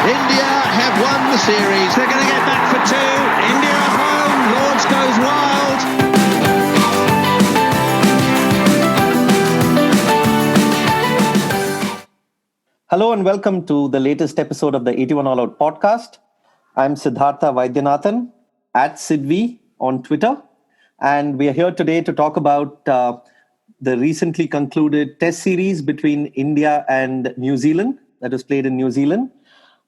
India have won the series. They're going to get back for two. India at home. Lords goes wild. Hello and welcome to the latest episode of the 81 All Out podcast. I'm Siddhartha Vaidyanathan at Sidvi on Twitter. And we are here today to talk about the recently concluded test series between India and New Zealand that was played in New Zealand.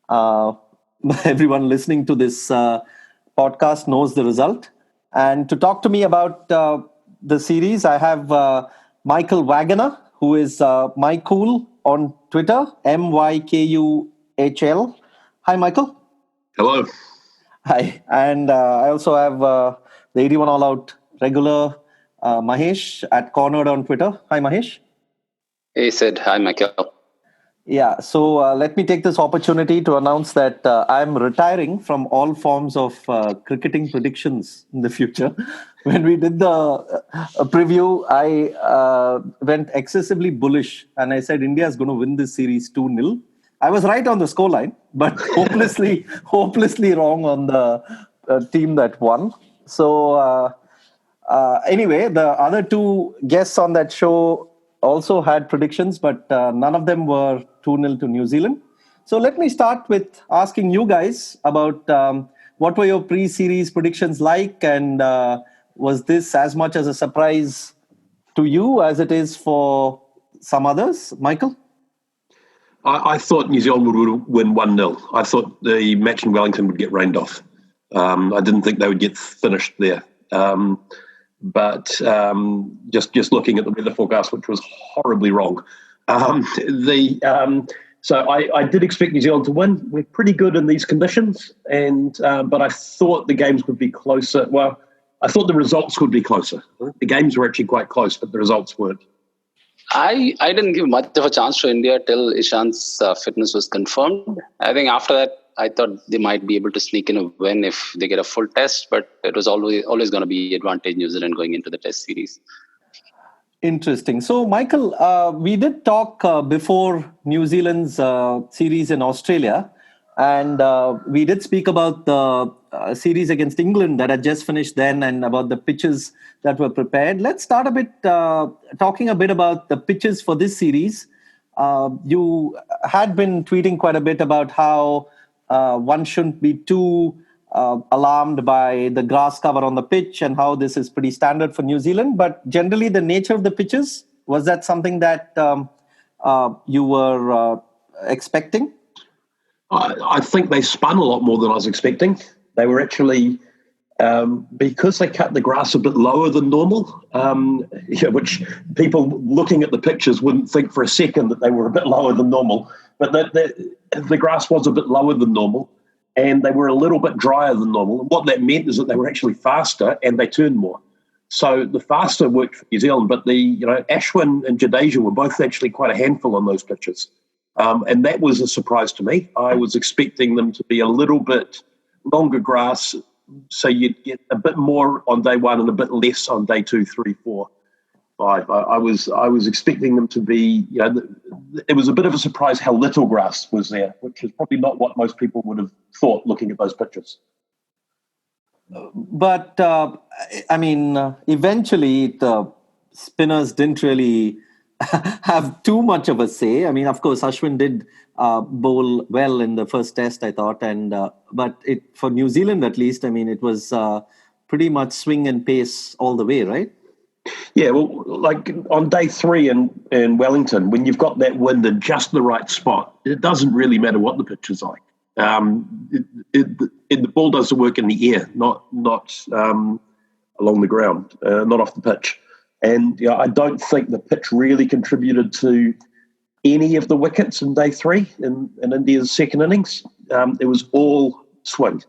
Everyone listening to this podcast knows the result. And to talk to me about the series, I have Michael Wagoner, who is Mycool on Twitter, MYKUHL. Hi, Michael. Hello. Hi. And I also have the 81 All Out regular, Mahesh at Cornered on Twitter. Hi, Mahesh. Hey, Sid. Hi, Michael. Yeah, so let me take this opportunity to announce that I'm retiring from all forms of cricketing predictions in the future. When we did the preview, I went excessively bullish and I said India is going to win this series 2-0. I was right on the scoreline, but hopelessly wrong on the team that won. So anyway, the other two guests on that show also had predictions, but none of them were 2-0 to New Zealand. So let me start with asking you guys about what were your pre-series predictions like, and was this as much as a surprise to you as it is for some others? Michael? I thought New Zealand would win 1-0. I thought the match in Wellington would get rained off. I didn't think they would get finished there. But just looking at the weather forecast, which was horribly wrong. So I did expect New Zealand to win. We're pretty good in these conditions, but I thought the games would be closer. Well, I thought the results would be closer. The games were actually quite close, but the results weren't. I didn't give much of a chance to India till Ishant's fitness was confirmed. I think after that, I thought they might be able to sneak in a win if they get a full test, but it was always going to be advantage New Zealand going into the test series. Interesting. So, Michael, we did talk before New Zealand's series in Australia, and we did speak about the series against England that had just finished then and about the pitches that were prepared. Let's start a bit talking a bit about the pitches for this series. You had been tweeting quite a bit about how one shouldn't be too alarmed by the grass cover on the pitch and how this is pretty standard for New Zealand. But generally, the nature of the pitches, was that something that you were expecting? I think they spun a lot more than I was expecting. They were actually, because they cut the grass a bit lower than normal, which people looking at the pictures wouldn't think for a second that they were a bit lower than normal. But the grass was a bit lower than normal, and they were a little bit drier than normal. And what that meant is that they were actually faster and they turned more. So the faster worked for New Zealand, but Ashwin and Jadeja were both actually quite a handful on those pitches. And that was a surprise to me. I was expecting them to be a little bit longer grass, so you'd get a bit more on day one and a bit less on day 2, 3, 4, 5. I was expecting them to be, it was a bit of a surprise how little grass was there, which is probably not what most people would have thought looking at those pictures. But, eventually the spinners didn't really have too much of a say. I mean, of course, Ashwin did bowl well in the first test, I thought. But for New Zealand, at least, it was pretty much swing and pace all the way, right? Yeah, well, like on day 3 in Wellington, when you've got that wind in just the right spot, it doesn't really matter what the pitch is like. The ball does the work in the air, not along the ground, not off the pitch. And I don't think the pitch really contributed to any of the wickets in day 3 in India's second innings. It was all swing.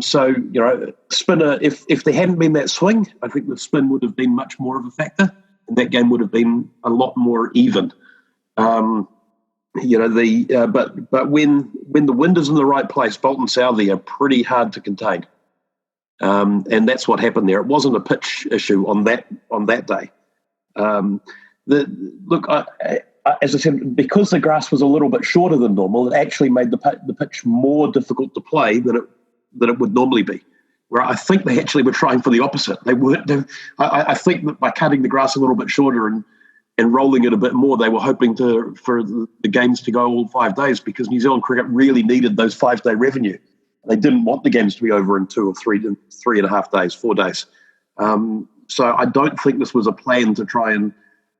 Spinner, if there hadn't been that swing, I think the spin would have been much more of a factor, and that game would have been a lot more even. But when the wind is in the right place, Boult and Southee are pretty hard to contain. And that's what happened there. It wasn't a pitch issue on that day. as I said, because the grass was a little bit shorter than normal, it actually made the pitch more difficult to play than it would normally be. Where I think they actually were trying for the opposite. I think that by cutting the grass a little bit shorter and rolling it a bit more, they were hoping for the games to go all 5 days, because New Zealand cricket really needed those 5-day revenue. They didn't want the games to be over in 2 or 3.5 days, 4 days. So I don't think this was a plan to try and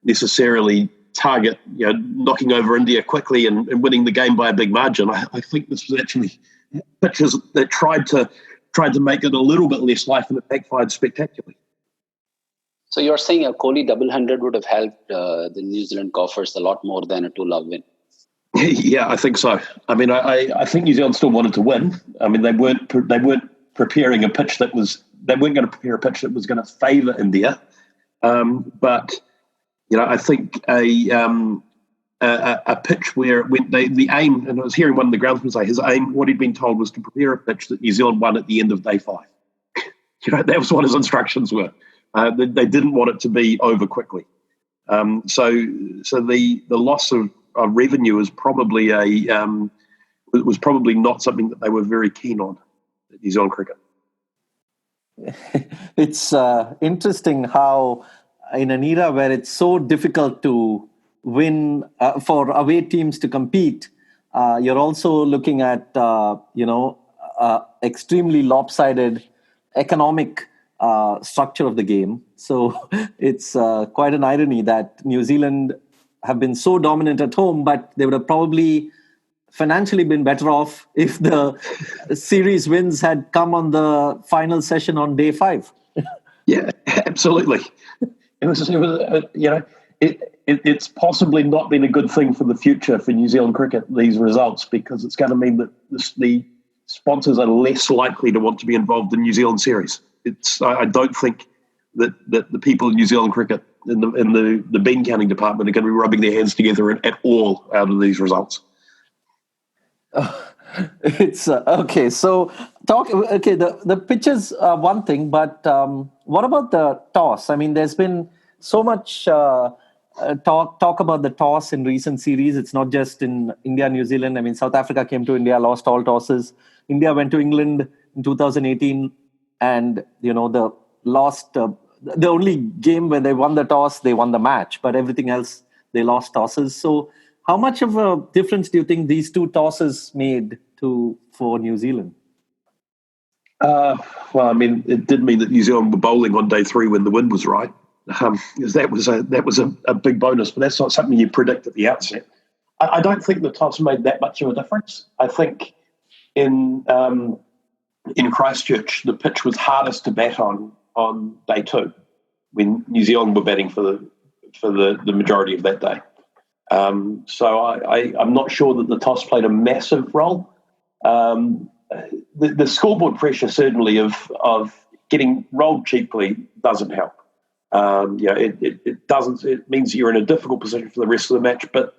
necessarily target, knocking over India quickly and winning the game by a big margin. I think this was actually pitches that tried to make it a little bit less life, and it backfired spectacularly. So you're saying a Kohli double-hundred would have helped the New Zealand coffers a lot more than a 2-love win? Yeah, I think so. I mean, I think New Zealand still wanted to win. I mean, they weren't preparing a pitch that was. They weren't going to prepare a pitch that was going to favour India. But I think a pitch where the aim, and I was hearing one of the groundsmen say his aim, what he'd been told, was to prepare a pitch that New Zealand won at the end of day 5. That was what his instructions were. They didn't want it to be over quickly. So the loss of revenue is probably was probably not something that they were very keen on at New Zealand cricket. It's interesting how in an era where it's so difficult to win for away teams to compete, you're also looking at extremely lopsided economic structure of the game. So it's quite an irony that New Zealand have been so dominant at home, but they would have probably financially been better off if the series wins had come on the final session on day 5. Yeah, absolutely. It's possibly not been a good thing for the future for New Zealand cricket, these results, because it's going to mean that the sponsors are less likely to want to be involved in New Zealand series. I don't think that the people in New Zealand cricket in the bean counting department are going to be rubbing their hands together at all out of these results. It's okay. So the pitches are one thing, but what about the toss? I mean, there's been so much talk about the toss in recent series. It's not just in India, New Zealand. I mean, South Africa came to India, lost all tosses. India went to England in 2018, and the only game where they won the toss, they won the match, but everything else they lost tosses. So how much of a difference do you think these two tosses made for New Zealand? Well, I mean, it did mean that New Zealand were bowling on day 3 when the wind was right. Because that was a big bonus, but that's not something you predict at the outset. I don't think the toss made that much of a difference. I think in Christchurch, the pitch was hardest to bat on day 2, when New Zealand were batting for the majority of that day. So I'm not sure that the toss played a massive role. The scoreboard pressure certainly of getting rolled cheaply doesn't help. It doesn't. It means you're in a difficult position for the rest of the match. But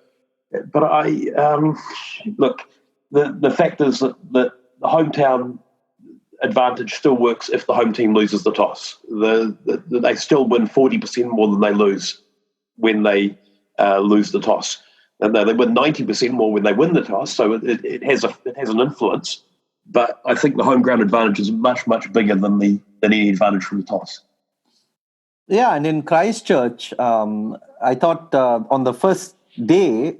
look, the fact is that the hometown advantage still works if the home team loses the toss. They still win 40% more than they lose when they lose the toss. And they win 90% more when they win the toss. So it has an influence. But I think the home ground advantage is much, much bigger than any advantage from the toss. Yeah, and in Christchurch, I thought on the first day,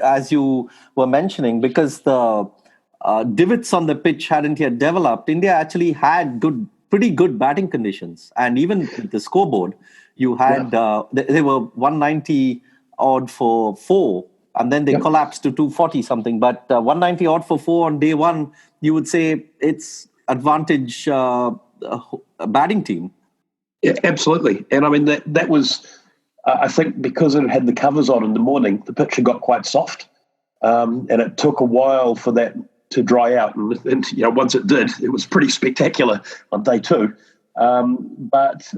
as you were mentioning, because the divots on the pitch hadn't yet developed, India actually had pretty good batting conditions. And even with the scoreboard, you had they were 190 odd for 4, and then they collapsed to 240 something. But 190 odd for 4 on day 1, you would say it's advantage batting team. Yeah, absolutely. And I mean, that was, I think, because it had the covers on in the morning, the pitch had got quite soft. And it took a while for that to dry out. And once it did, it was pretty spectacular on day 2. But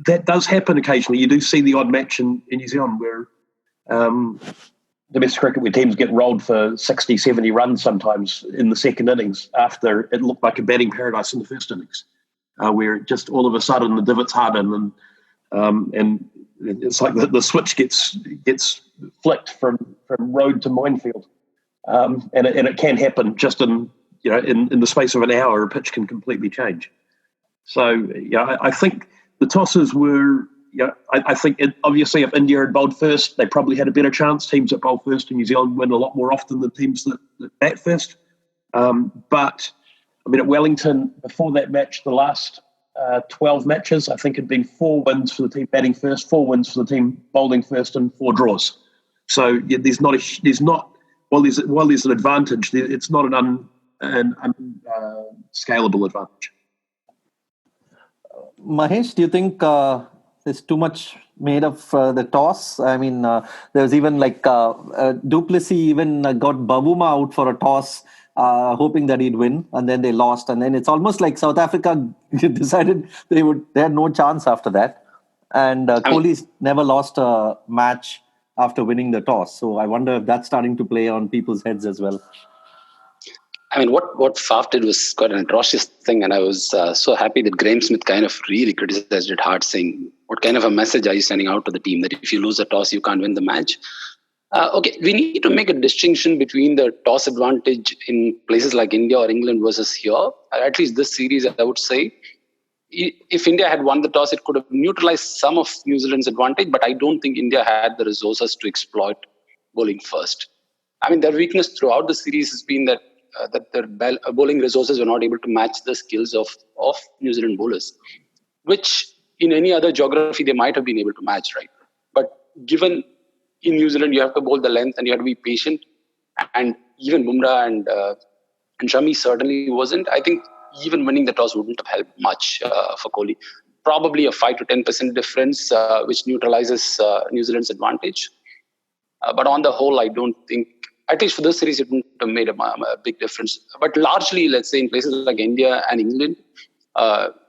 that does happen occasionally. You do see the odd match in New Zealand where domestic cricket where teams get rolled for 60, 70 runs sometimes in the second innings after it looked like a batting paradise in the first innings. Where just all of a sudden the divots harden and it's like the switch gets flicked from road to minefield, and it can happen just in the space of an hour. A pitch can completely change. So I think the tosses were. I think obviously if India had bowled first, they probably had a better chance. Teams that bowl first in New Zealand win a lot more often than teams that bat first. But I mean, at Wellington before that match, the last 12 matches, I think had been 4 wins for the team batting first, 4 wins for the team bowling first, and 4 draws. So there's not while there's an advantage, it's not an unscalable advantage. Mahesh, do you think there's too much made of the toss? I mean, there was even Duplessis even got Bavuma out for a toss, hoping that he'd win, and then they lost. And then it's almost like South Africa decided they had no chance after that. And Kohli's never lost a match after winning the toss. So I wonder if that's starting to play on people's heads as well. I mean, what Faf did was quite an atrocious thing, and I was so happy that Graeme Smith kind of really criticized it hard, saying, what kind of a message are you sending out to the team that if you lose a toss, you can't win the match? Okay, we need to make a distinction between the toss advantage in places like India or England versus here. At least this series, I would say. If India had won the toss, it could have neutralized some of New Zealand's advantage, but I don't think India had the resources to exploit bowling first. I mean, their weakness throughout the series has been that their bowling resources were not able to match the skills of New Zealand bowlers, which in any other geography they might have been able to match, right? But given in New Zealand you have to bowl the length and you have to be patient, and even Bumrah and Shami certainly wasn't. I think even winning the toss wouldn't have helped much for Kohli. Probably a 5 to 10% difference, which neutralizes New Zealand's advantage. But on the whole, I don't think, at least for this series, it wouldn't have made a big difference. But largely, let's say in places like India and England,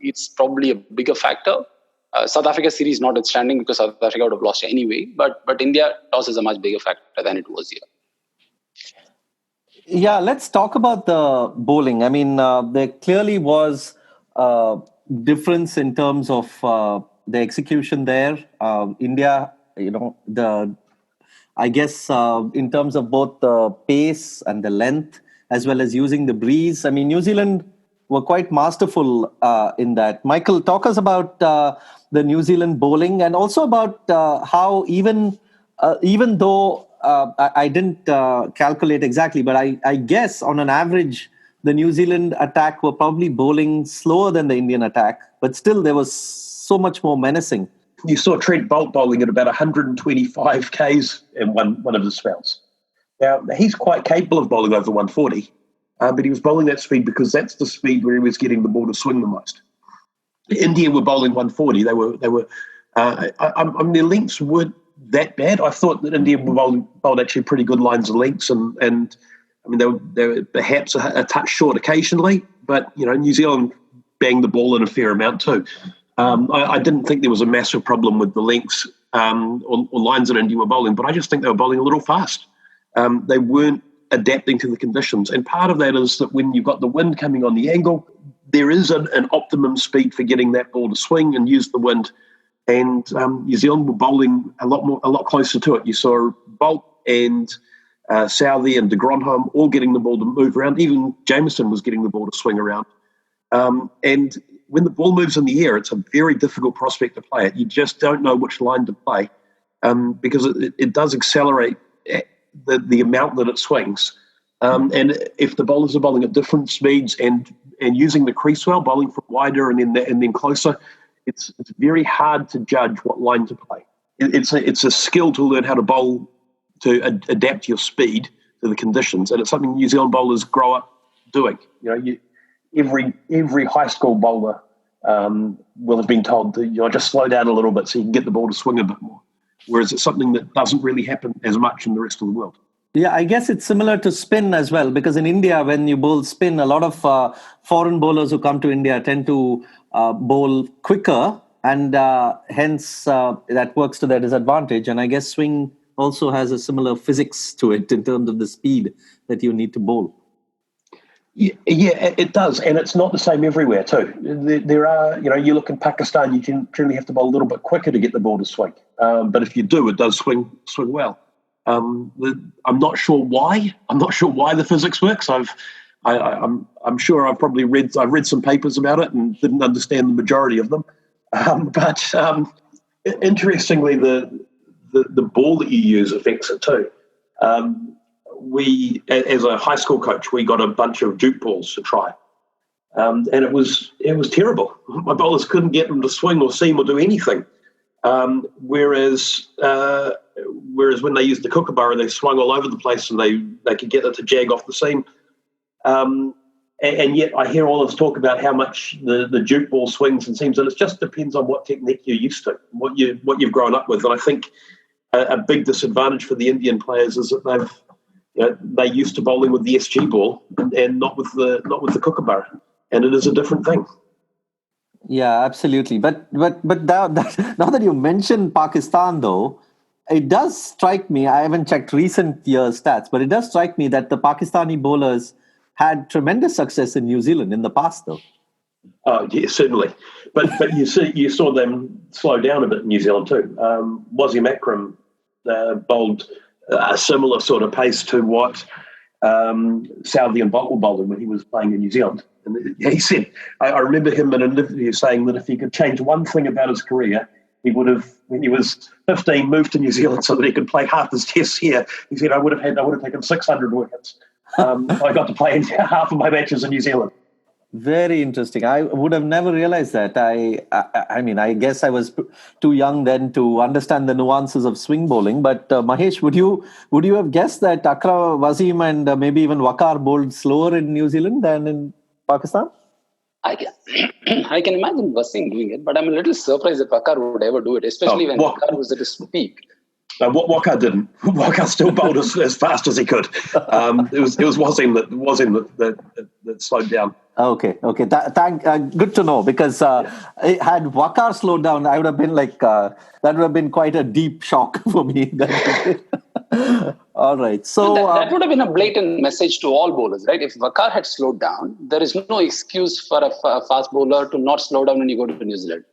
it's probably a bigger factor. South Africa series notwithstanding, because South Africa would have lost anyway. But India, toss is a much bigger factor than it was here. Yeah, let's talk about the bowling. I mean, there clearly was a difference in terms of the execution there. India, I guess in terms of both the pace and the length, as well as using the breeze. I mean, New Zealand were quite masterful in that. Michael, talk us about the New Zealand bowling, and also about how even though I didn't calculate exactly, but I guess on an average, the New Zealand attack were probably bowling slower than the Indian attack, but still there was so much more menacing. You saw Trent Boult bowling at about 125 Ks in one of his spells. Now, he's quite capable of bowling over 140, but he was bowling that speed because that's the speed where he was getting the ball to swing the most. India were bowling 140. Their lengths weren't that bad. I thought that India bowled actually pretty good lines of lengths, and I mean they were perhaps a touch short occasionally, but New Zealand banged the ball in a fair amount too. I didn't think there was a massive problem with the lengths or lines that India were bowling, but I just think they were bowling a little fast. They weren't adapting to the conditions, and part of that is that when you've got the wind coming on the angle, there is an optimum speed for getting that ball to swing and use the wind. And New Zealand were bowling a lot closer to it. You saw Boult and Southee and de Grandhomme all getting the ball to move around. Even Jamieson was getting the ball to swing around. And when the ball moves in the air, it's a very difficult prospect to play it. You just don't know which line to play because it does accelerate the amount that it swings. And if the bowlers are bowling at different speeds and using the crease well, bowling from wider and then closer, it's very hard to judge what line to play. It's a skill to learn how to bowl to adapt your speed to the conditions, and it's something New Zealand bowlers grow up doing. Every high school bowler will have been told to just slow down a little bit so you can get the ball to swing a bit more. Whereas it's something that doesn't really happen as much in the rest of the world. Yeah, I guess it's similar to spin as well, because in India, when you bowl spin, a lot of foreign bowlers who come to India tend to bowl quicker, and hence that works to their disadvantage. And I guess swing also has a similar physics to it in terms of the speed that you need to bowl. Yeah, it does, and it's not the same everywhere too. There are, you look in Pakistan, you generally have to bowl a little bit quicker to get the ball to swing. But if you do, it does swing well. I'm not sure why. I'm not sure why the physics works. I'm sure I've read some papers about it and didn't understand the majority of them. But interestingly, the ball that you use affects it too. We, as a high school coach, we got a bunch of juke balls to try, and it was terrible. My bowlers couldn't get them to swing or seam or do anything. Whereas when they used the kookaburra, they swung all over the place and they could get it to jag off the seam. And yet I hear all this talk about how much the juke ball swings and seams, and it just depends on what technique you're used to, what you've grown up with. And I think a big disadvantage for the Indian players is that they're used to bowling with the SG ball and not with the kookaburra, and it is a different thing. Yeah, absolutely. But now that you mentioned Pakistan, though, it does strike me. I haven't checked recent years' stats, but it does strike me that the Pakistani bowlers had tremendous success in New Zealand in the past, though. Oh, yeah, certainly. But you saw them slow down a bit in New Zealand too. Wasim Akram bowled a similar sort of pace to what Southee and Boult were bowling when he was playing in New Zealand. And he said, I remember him in an interview saying that if he could change one thing about his career, he would have, when he was 15, moved to New Zealand so that he could play half his tests here. He said, I would have taken 600 wickets. I got to play in half of my matches in New Zealand. Very interesting. I would have never realized that. I mean, I guess I was too young then to understand the nuances of swing bowling. But Mahesh, would you have guessed that Akra, Wasim, and maybe even Waqar bowled slower in New Zealand than in Pakistan? I can imagine Wasim doing it, but I'm a little surprised that Waqar would ever do it, especially when Waqar was at his peak. Waqar didn't. Waqar still bowled as fast as he could. It was Wasim that slowed down. Okay. Good to know, because had Waqar slowed down, I would have been that would have been quite a deep shock for me. All right. So that would have been a blatant message to all bowlers, right? If Waqar had slowed down, there is no excuse for a fast bowler to not slow down when you go to New Zealand.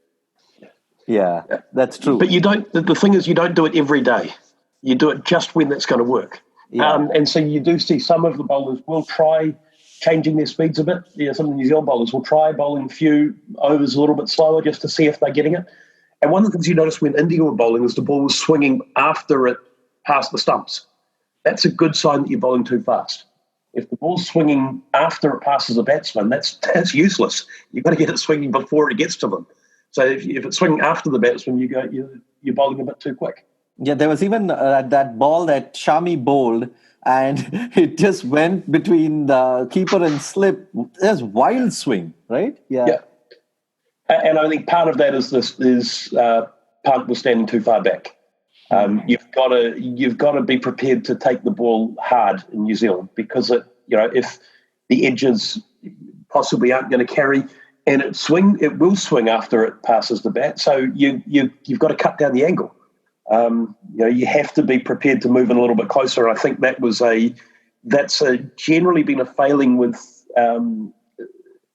Yeah, that's true. But you don't. The thing is, you don't do it every day. You do it just when that's going to work. Yeah. And so you do see some of the bowlers will try changing their speeds a bit. Some of the New Zealand bowlers will try bowling a few overs a little bit slower just to see if they're getting it. And one of the things you notice when India were bowling is the ball was swinging after it passed the stumps. That's a good sign that you're bowling too fast. If the ball's swinging after it passes the batsman, that's useless. You've got to get it swinging before it gets to them. So if it's swinging after the batsman, you're bowling a bit too quick. Yeah, there was even that ball that Shami bowled, and it just went between the keeper and slip. There's wild swing, right? Yeah. And I think part of that is Pant was standing too far back. You've got to be prepared to take the ball hard in New Zealand, because if the edges possibly aren't going to carry. And it will swing after it passes the bat. So you've got to cut down the angle. You have to be prepared to move in a little bit closer. And I think that's generally been a failing with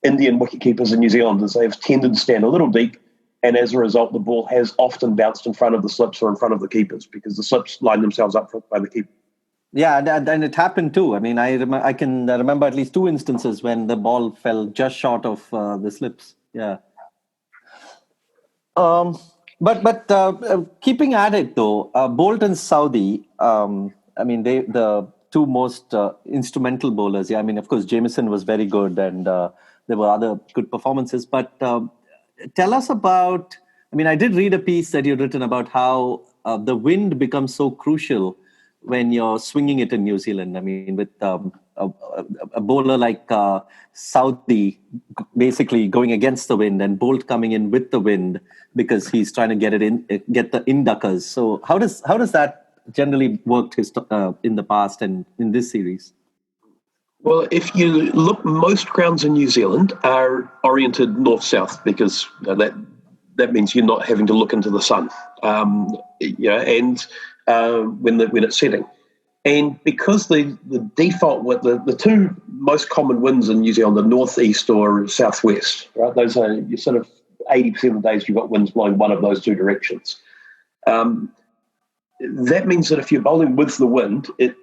Indian wicketkeepers in New Zealand, is they've tended to stand a little deep, and as a result, the ball has often bounced in front of the slips or in front of the keepers, because the slips line themselves up by the keeper. Yeah, and it happened too. I mean, I can remember at least two instances when the ball fell just short of the slips. Yeah. But keeping at it though, Boult and Southee, I mean, the two most instrumental bowlers. Yeah, I mean, of course, Jamieson was very good, and there were other good performances. But tell us about. I mean, I did read a piece that you'd written about how the wind becomes so crucial when you're swinging it in New Zealand. I mean, with a bowler like Southee basically going against the wind, and Boult coming in with the wind because he's trying to get the induckers. So how does that generally work in the past and in this series? Well, if you look, most grounds in New Zealand are oriented north-south, because that means you're not having to look into the sun. And when it's setting. And because the default, the two most common winds in New Zealand are northeast or southwest, right? Those are you sort of 80% of the days you've got winds blowing one of those two directions. That means that if you're bowling with the wind, it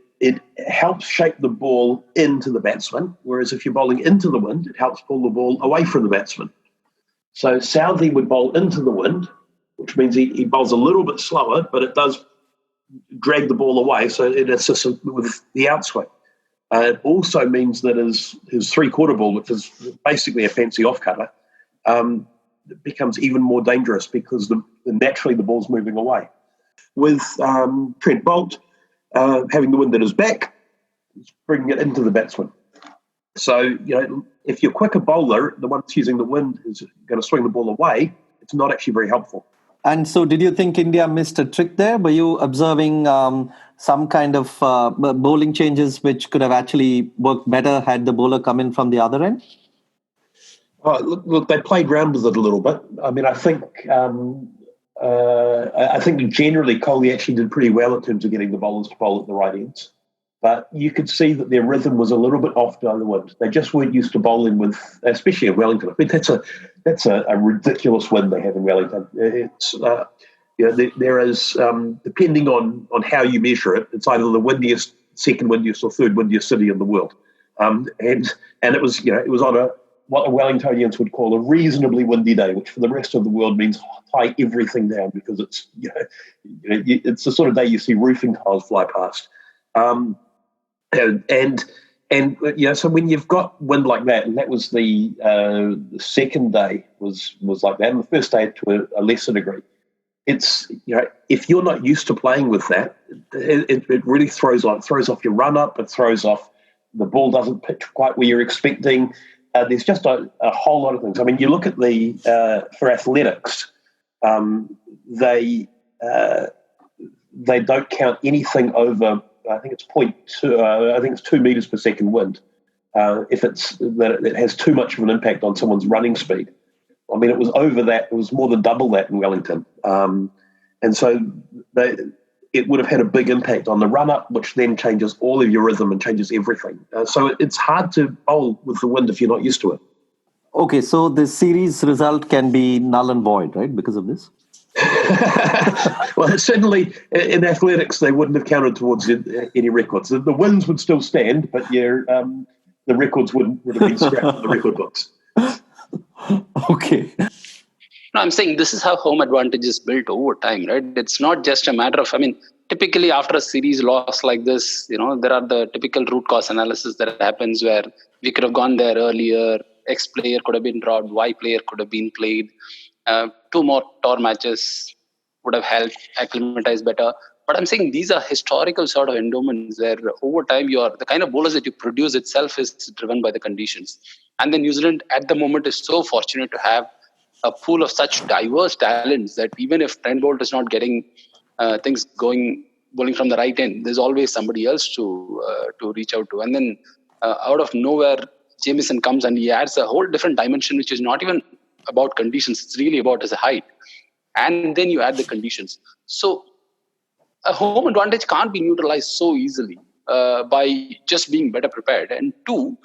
helps shape the ball into the batsman, whereas if you're bowling into the wind, it helps pull the ball away from the batsman. So Southee would bowl into the wind, which means he bowls a little bit slower, but it does drag the ball away, so it assists with the outswing. It also means that his three-quarter ball, which is basically a fancy off-cutter, becomes even more dangerous because naturally the ball's moving away. With Trent Boult having the wind at his back, bringing it into the batsman. So, if you're a quicker bowler, the one that's using the wind is going to swing the ball away. It's not actually very helpful. And so did you think India missed a trick there? Were you observing some kind of bowling changes which could have actually worked better had the bowler come in from the other end? Look, they played around with it a little bit. I mean, I think generally Kohli actually did pretty well in terms of getting the bowlers to bowl at the right ends. But you could see that their rhythm was a little bit off by the wind. They just weren't used to bowling with, especially in Wellington. I mean, that's a ridiculous wind they have in Wellington. It's there is depending on how you measure it, it's either the windiest, second windiest, or third windiest city in the world. And it was on what the Wellingtonians would call a reasonably windy day, which for the rest of the world means tie everything down because it's it's the sort of day you see roofing tiles fly past. So when you've got wind like that, and that was the second day was like that, and the first day to a lesser degree, it's if you're not used to playing with that, it really throws off your run up. It throws off the ball doesn't pitch quite where you're expecting. There's just a whole lot of things. I mean, you look at for athletics, they don't count anything over. I think it's 0.2. I think it's 2 meters per second wind. If it has too much of an impact on someone's running speed. I mean, it was over that. It was more than double that in Wellington, and so it would have had a big impact on the run up, which then changes all of your rhythm and changes everything. So it's hard to bowl with the wind if you're not used to it. Okay, so the series result can be null and void, right, because of this? Well, certainly in athletics, they wouldn't have counted towards any records. The wins would still stand, but the records would have been scrapped from the record books. Okay. No, I'm saying this is how home advantage is built over time, right? It's not just a matter of, typically after a series loss like this, there are the typical root cause analysis that happens where we could have gone there earlier, X player could have been dropped, Y player could have been played. 2 more tour matches would have helped acclimatize better. But I'm saying these are historical sort of endowments where over time the kind of bowlers that you produce itself is driven by the conditions. And then New Zealand at the moment is so fortunate to have a pool of such diverse talents that even if Trent Boult is not getting things going, bowling from the right end, there's always somebody else to reach out to. And then out of nowhere, Jamieson comes and he adds a whole different dimension, which is not even about conditions. It's really about his height. And then you add the conditions. So a home advantage can't be neutralized so easily by just being better prepared. And 2,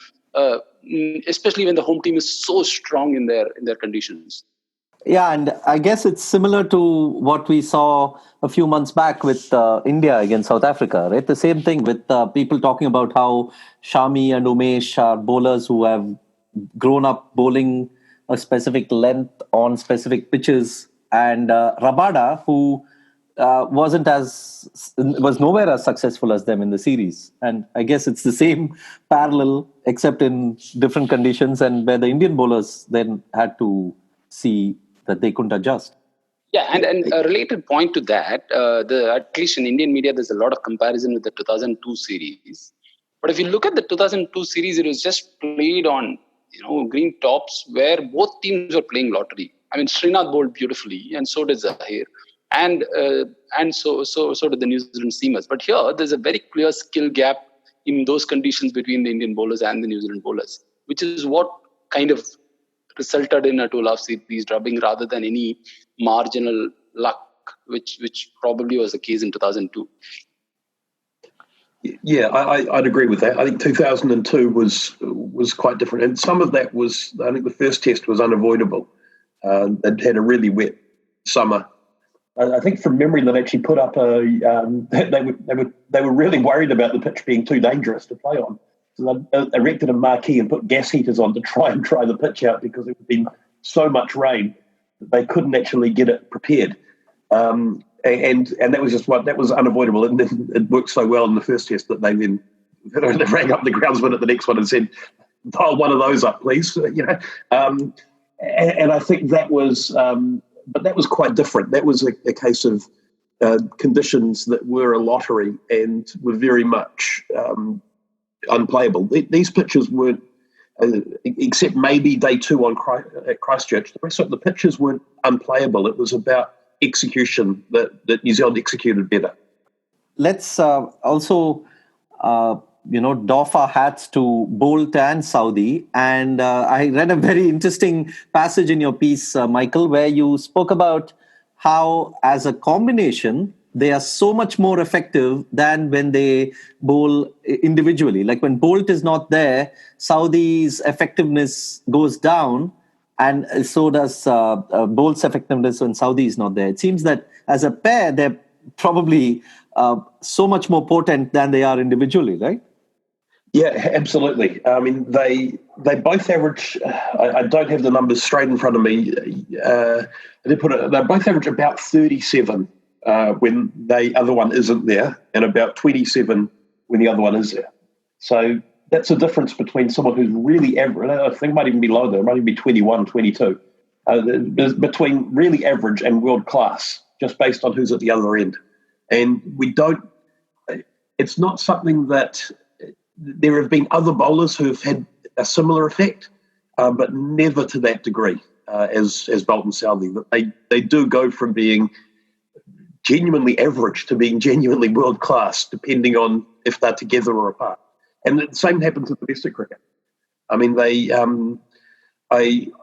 especially when the home team is so strong in their conditions. Yeah, and I guess it's similar to what we saw a few months back with India against South Africa, right? The same thing with people talking about how Shami and Umesh are bowlers who have grown up bowling a specific length on specific pitches, and Rabada, who was nowhere as successful as them in the series. And I guess it's the same parallel, except in different conditions, and where the Indian bowlers then had to see that they couldn't adjust. Yeah, and a related point to that, at least in Indian media, there's a lot of comparison with the 2002 series. But if you look at the 2002 series, it was just played on green tops where both teams were playing lottery. Srinath bowled beautifully, and so did Zahir, and so did the New Zealand seamers. But here, there's a very clear skill gap in those conditions between the Indian bowlers and the New Zealand bowlers, which is what kind of resulted in a 2-love series drubbing rather than any marginal luck, which probably was the case in 2002. Yeah, I'd agree with that. I think 2002 was quite different, and some of that was, I think, the first test was unavoidable. It had a really wet summer. I think from memory, they actually put up they were really worried about the pitch being too dangerous to play on. So they erected a marquee and put gas heaters on to try and dry the pitch out because there had been so much rain that they couldn't actually get it prepared. And that was just that was unavoidable. And it worked so well in the first test that they then they rang up the groundsman at the next one and said, "Dial one of those up, please." And I think that was, but that was quite different. That was a case of conditions that were a lottery and were very much unplayable. These pitches weren't, except maybe day two at Christchurch. The rest of the pitches weren't unplayable. It was about execution that New Zealand executed better. Let's also, doff our hats to Boult and Southee. And I read a very interesting passage in your piece, Michael, where you spoke about how, as a combination, they are so much more effective than when they bowl individually. Like when Boult is not there, Southee's effectiveness goes down, and so does Boult's effectiveness when Southee is not there. It seems that as a pair, they're probably so much more potent than they are individually, right? Yeah, absolutely. I mean, they both average. I don't have the numbers straight in front of me. They both average about 37 when the other one isn't there, and about 27 when the other one is there. So that's a difference between someone who's really average. I think it might even be lower there. It might even be 21, 22. Between really average and world class, just based on who's at the other end. And it's not something that. There have been other bowlers who have had a similar effect, but never to that degree as Boult and Southee. They do go from being genuinely average to being genuinely world class, depending on if they're together or apart. And the same happens in domestic cricket. I mean, I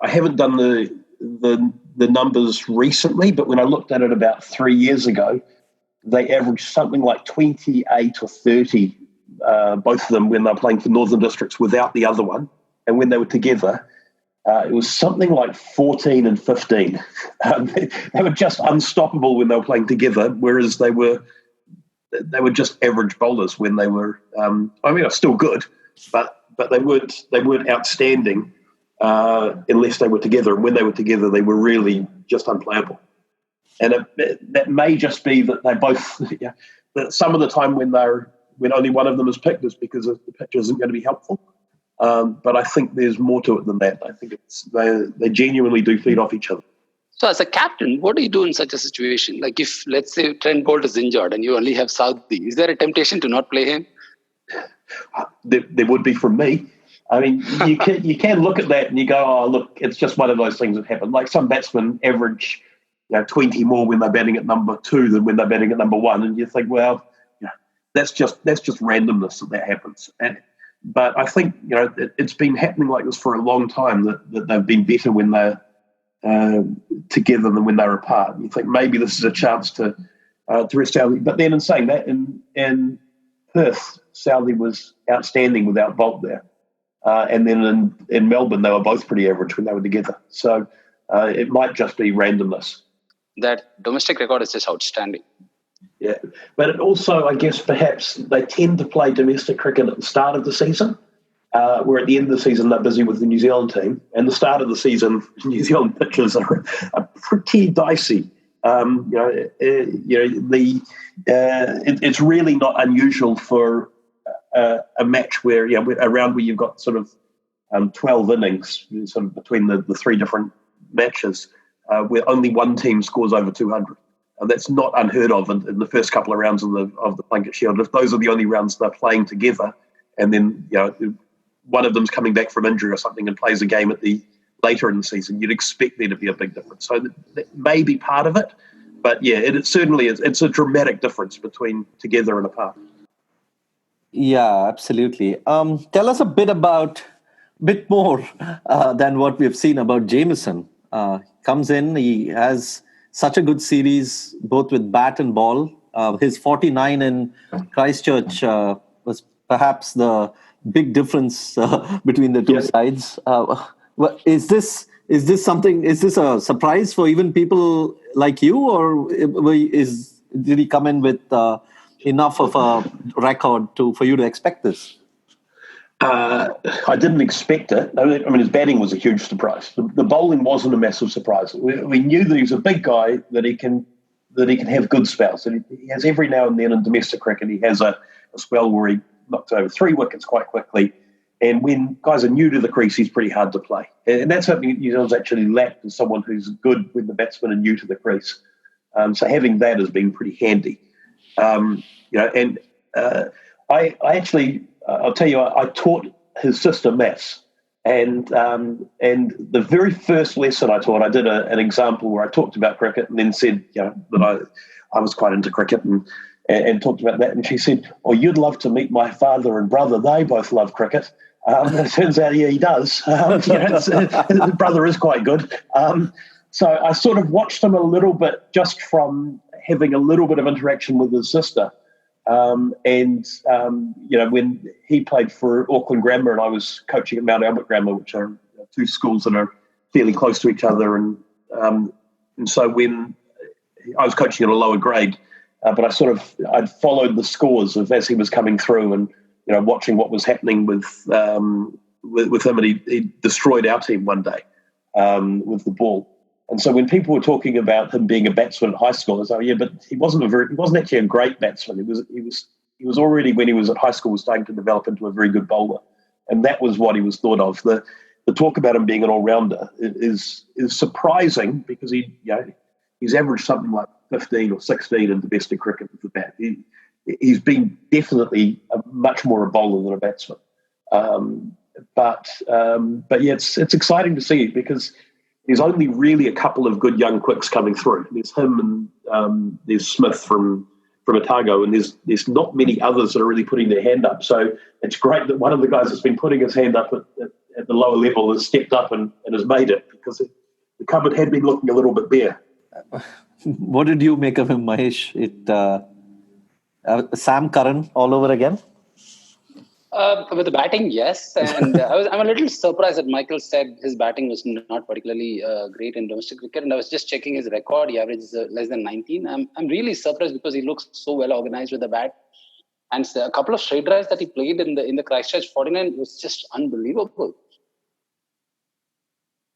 haven't done the numbers recently, but when I looked at it about 3 years ago, they averaged something like 28 or 30. Both of them when they were playing for Northern Districts without the other one, and when they were together, it was something like 14 and 15. They were just unstoppable when they were playing together, whereas they were just average bowlers when they were. They're still good, but they weren't outstanding unless they were together. And when they were together, they were really just unplayable. And that may just be that they both. Yeah, that some of the time when only one of them is picked is because the pitch isn't going to be helpful. But I think there's more to it than that. I think they genuinely do feed off each other. So as a captain, what do you do in such a situation? Like if, let's say, Trent Boult is injured and you only have Southee, is there a temptation to not play him? There would be from me. I mean, you can look at that and you go, oh, look, it's just one of those things that happen. Like some batsmen average 20 more when they're batting at number 2 than when they're batting at number 1. And you think, well, that's just randomness that happens. But I think it's been happening like this for a long time that they've been better when they're together than when they're apart. And you think maybe this is a chance to rest Southee. But then in saying that, in Perth, Southee was outstanding without Boult there. And then in Melbourne, they were both pretty average when they were together. So it might just be randomness. That domestic record is just outstanding. Yeah, but it also, I guess, perhaps they tend to play domestic cricket at the start of the season, where at the end of the season they're busy with the New Zealand team. And the start of the season, New Zealand pitches are pretty dicey. It's really not unusual for a match where around where you've got sort of 12 innings, sort of between the three different matches, where only one team scores over 200. And that's not unheard of in the first couple of rounds of the Plunket Shield. If those are the only rounds they're playing together, and then one of them's coming back from injury or something and plays a game at the later in the season, you'd expect there to be a big difference. So that may be part of it, but yeah, it certainly is. It's a dramatic difference between together and apart. Yeah, absolutely. Tell us a bit more than what we've seen about Jamieson. Comes in, he has such a good series, both with bat and ball. His 49 in Christchurch perhaps the big difference between the two sides. Is this a surprise for even people like you, or did he come in with enough of a record for you to expect this? I didn't expect it. I mean, his batting was a huge surprise. The bowling wasn't a massive surprise. We knew that he's a big guy, that he can have good spells. And he has every now and then in domestic cricket, he has a spell where he knocks over 3 wickets quite quickly. And when guys are new to the crease, he's pretty hard to play. And that's something New Zealand's actually lacked, is someone who's good when the batsmen are new to the crease. So having that has been pretty handy. I actually, I'll tell you, I taught his sister maths. And the very first lesson I taught, I did an example where I talked about cricket and then said, that I was quite into cricket and talked about that. And she said, "Oh, you'd love to meet my father and brother. They both love cricket." And it turns out, yeah, he does. His brother is quite good. So I sort of watched him a little bit just from having a little bit of interaction with his sister. When he played for Auckland Grammar and I was coaching at Mount Albert Grammar, which are 2 schools that are fairly close to each other. And so when I was coaching at a lower grade, but I'd followed the scores as he was coming through and, watching what was happening with him. And he destroyed our team one day with the ball. And so when people were talking about him being a batsman at high school, I was like, yeah, but he wasn't actually a great batsman. He was already, when he was at high school, was starting to develop into a very good bowler. And that was what he was thought of. The talk about him being an all-rounder is surprising, because he's averaged something like 15 or 16 in domestic cricket with the bat. He's been definitely much more a bowler than a batsman. But yeah, it's exciting to see, because there's only really a couple of good young quicks coming through. There's him and there's Smith from Otago, and there's not many others that are really putting their hand up. So it's great that one of the guys that's been putting his hand up at the lower level has stepped up and has made it, because the cupboard had been looking a little bit bare. What did you make of him, Mahesh? Sam Curran all over again? With the batting, yes. And I'm a little surprised that Michael said his batting was not particularly great in domestic cricket. And I was just checking his record. He averages less than 19. I'm really surprised, because he looks so well organized with the bat. And a couple of straight drives that he played in the Christchurch 49 was just unbelievable.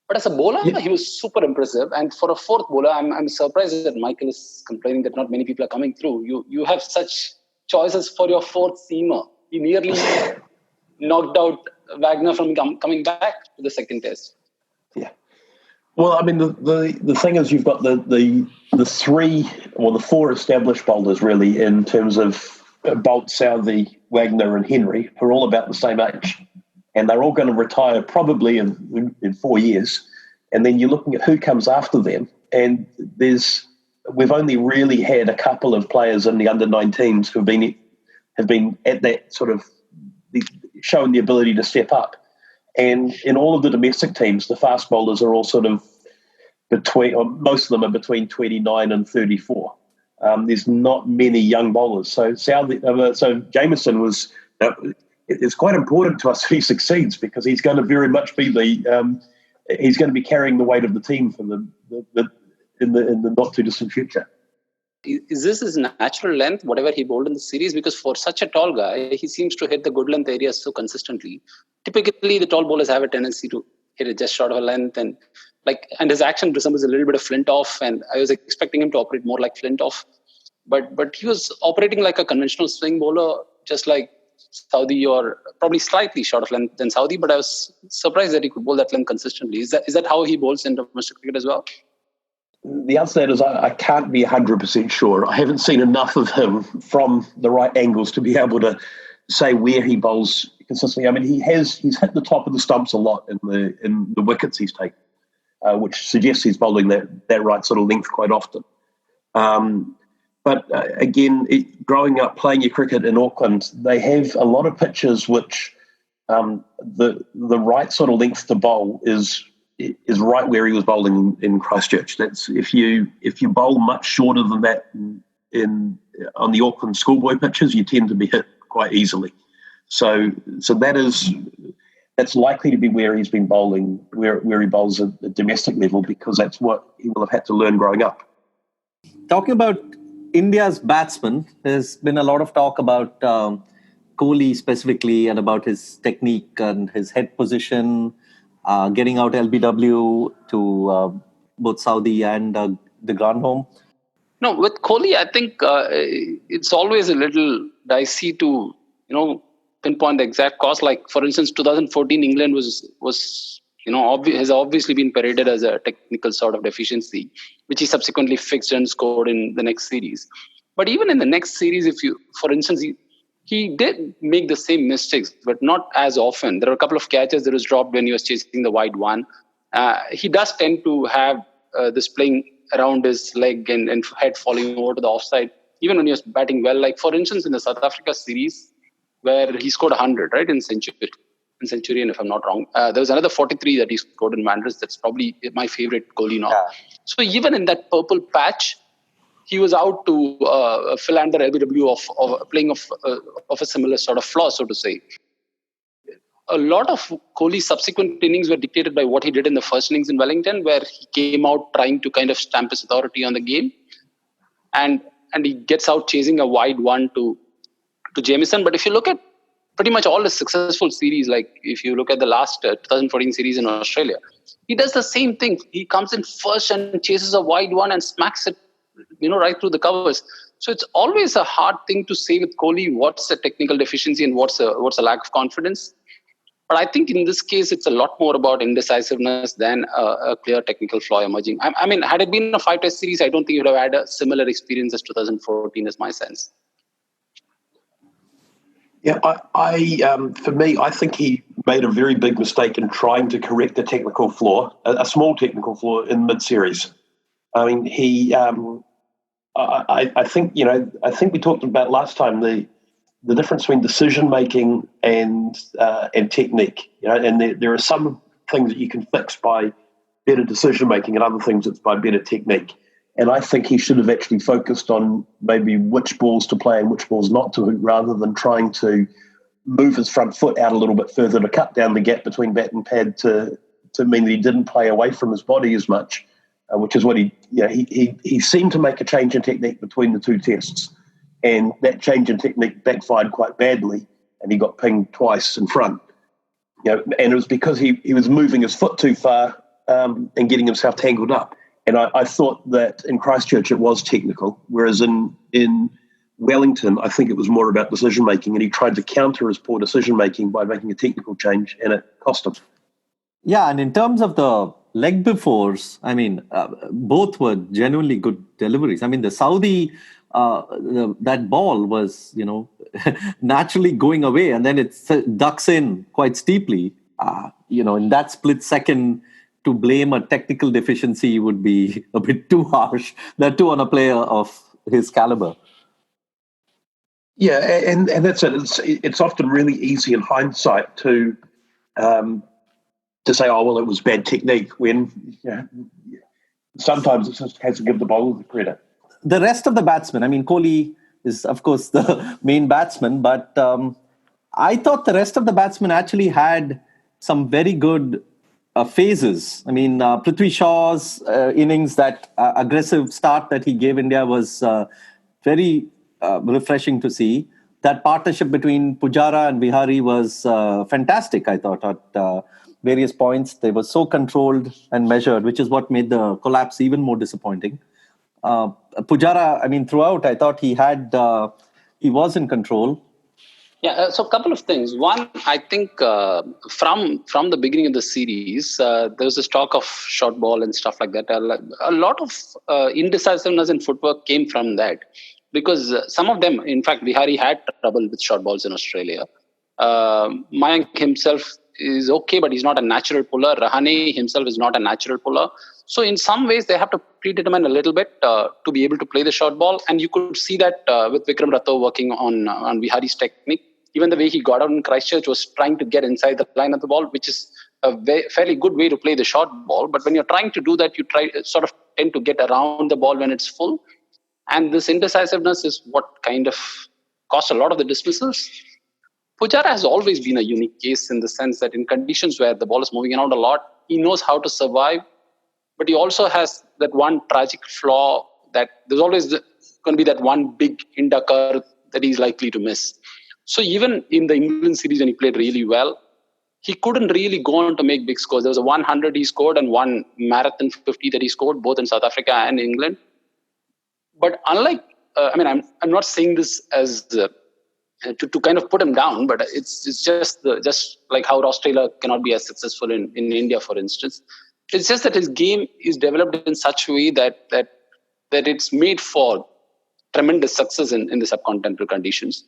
But as a bowler, he was super impressive. And for a fourth bowler, I'm surprised that Michael is complaining that not many people are coming through. You have such choices for your fourth seamer. He nearly knocked out Wagner from coming back to the second test. Yeah. Well, I mean, the thing is, you've got the 3 or the 4 established bowlers, really, in terms of Boult, Southee, Wagner and Henry, who are all about the same age. And they're all going to retire probably in 4 years. And then you're looking at who comes after them. And we've only really had a couple of players in the under-19s who have been at that sort of showing the ability to step up. And in all of the domestic teams, the fast bowlers are all sort of most of them are between 29 and 34. There's not many young bowlers. So Jamieson was, it's quite important to us that he succeeds, because he's going to very much be he's going to be carrying the weight of the team for in the not too distant future. Is this his natural length, whatever he bowled in the series? Because for such a tall guy, he seems to hit the good length areas so consistently. Typically, the tall bowlers have a tendency to hit it just short of a length, and his action resembles a little bit of Flintoff, and I was expecting him to operate more like Flintoff. But he was operating like a conventional swing bowler, just like Southee, or probably slightly short of length than Southee, but I was surprised that he could bowl that length consistently. Is that how he bowls in domestic cricket as well? The answer to that is I can't be 100% sure. I haven't seen enough of him from the right angles to be able to say where he bowls consistently. I mean, he's hit the top of the stumps a lot in the wickets he's taken, which suggests he's bowling that right sort of length quite often. But again, growing up playing your cricket in Auckland, they have a lot of pitches which the right sort of length to bowl is right where he was bowling in Christchurch. That's if you bowl much shorter than that on the Auckland schoolboy pitches, you tend to be hit quite easily. So that's likely to be where he's been bowling, where he bowls at the domestic level, because that's what he will have had to learn growing up. Talking about India's batsmen, there's been a lot of talk about Kohli specifically and about his technique and his head position, getting out LBW to both Southee and the Granholm. No, with Kohli, I think it's always a little dicey to, pinpoint the exact cause. Like, for instance, 2014 England was has obviously been paraded as a technical sort of deficiency, which he subsequently fixed and scored in the next series. But even in the next series, for instance, he did make the same mistakes, but not as often. There were a couple of catches that was dropped when he was chasing the wide one. He does tend to have this playing around his leg and head falling over to the offside, even when he was batting well. Like, for instance, in the South Africa series, where he scored 100, right, in Centurion, if I'm not wrong. There was another 43 that he scored in Wanderers. That's probably my favorite Kohli now. Yeah. So even in that purple patch, he was out to philander LBW of playing of a similar sort of flaw, so to say. A lot of Kohli's subsequent innings were dictated by what he did in the first innings in Wellington, where he came out trying to kind of stamp his authority on the game. And he gets out chasing a wide one to Jamieson. But if you look at pretty much all his successful series, like if you look at the last 2014 series in Australia, he does the same thing. He comes in first and chases a wide one and smacks it, right through the covers. So it's always a hard thing to say with Kohli what's a technical deficiency and what's a lack of confidence. But I think in this case, it's a lot more about indecisiveness than a clear technical flaw emerging. I mean, had it been a 5-test series, I don't think he would have had a similar experience as 2014, is my sense. Yeah, for me, I think he made a very big mistake in trying to correct a technical flaw, a small technical flaw in mid-series. I mean, I think we talked about last time the difference between decision making and technique. And there are some things that you can fix by better decision making, and other things it's by better technique. And I think he should have actually focused on maybe which balls to play and which balls not to, rather than trying to move his front foot out a little bit further to cut down the gap between bat and pad to mean that he didn't play away from his body as much, which is what he seemed to make a change in technique between the two tests. And that change in technique backfired quite badly, and he got pinged twice in front. And it was because he was moving his foot too far and getting himself tangled up. And I thought that in Christchurch it was technical, whereas in Wellington I think it was more about decision making, and he tried to counter his poor decision making by making a technical change, and it cost him. Yeah, and in terms of the leg befores, I mean, both were genuinely good deliveries. I mean, the Southee, that ball was, naturally going away, and then it ducks in quite steeply. In that split second, to blame a technical deficiency would be a bit too harsh. That too on a player of his caliber. Yeah, and that's it. It's often really easy in hindsight to say, oh, well, it was bad technique, when sometimes it's just a case of give the bowler the credit. The rest of the batsmen, I mean, Kohli is, of course, the main batsman, but I thought the rest of the batsmen actually had some very good phases. I mean, Prithvi Shaw's innings, that aggressive start that he gave India was very refreshing to see. That partnership between Pujara and Vihari was fantastic, I thought, at various points. They were so controlled and measured, which is what made the collapse even more disappointing. Pujara, I mean, throughout, I thought he was in control. Yeah, so a couple of things. One, I think from the beginning of the series, there was this talk of short ball and stuff like that. A lot of indecisiveness and footwork came from that, because some of them, in fact, Vihari had trouble with short balls in Australia. Mayank himself is okay, but he's not a natural puller. Rahane himself is not a natural puller. So in some ways, they have to predetermine a little bit to be able to play the short ball. And you could see that with Vikram Ratho working on Vihari's technique. Even the way he got out in Christchurch was trying to get inside the line of the ball, which is a fairly good way to play the short ball. But when you're trying to do that, you tend to get around the ball when it's full. And this indecisiveness is what kind of caused a lot of the dismissals. Pujara has always been a unique case in the sense that in conditions where the ball is moving around a lot, he knows how to survive, but he also has that one tragic flaw that there's always going to be that one big inducker that he's likely to miss. So even in the England series when he played really well, he couldn't really go on to make big scores. There was a 100 he scored and one marathon 50 that he scored, both in South Africa and England. But unlike, I'm not saying this as to kind of put him down, but it's just like how Ross Taylor cannot be as successful in India, for instance. It's just that his game is developed in such a way that it's made for tremendous success in the subcontinental conditions.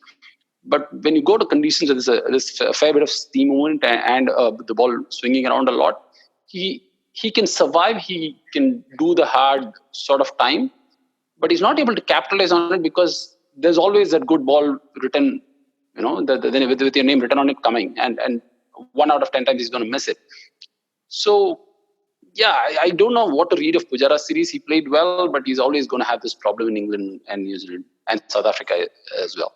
But when you go to conditions where there's a fair bit of steam movement and the ball swinging around a lot, he can survive, he can do the hard sort of time, but he's not able to capitalize on it because there's always that good ball written, with your name written on it coming, and 1 out of 10 times he's going to miss it. So, yeah, I don't know what to read of Pujara's series. He played well, but he's always going to have this problem in England and New Zealand and South Africa as well.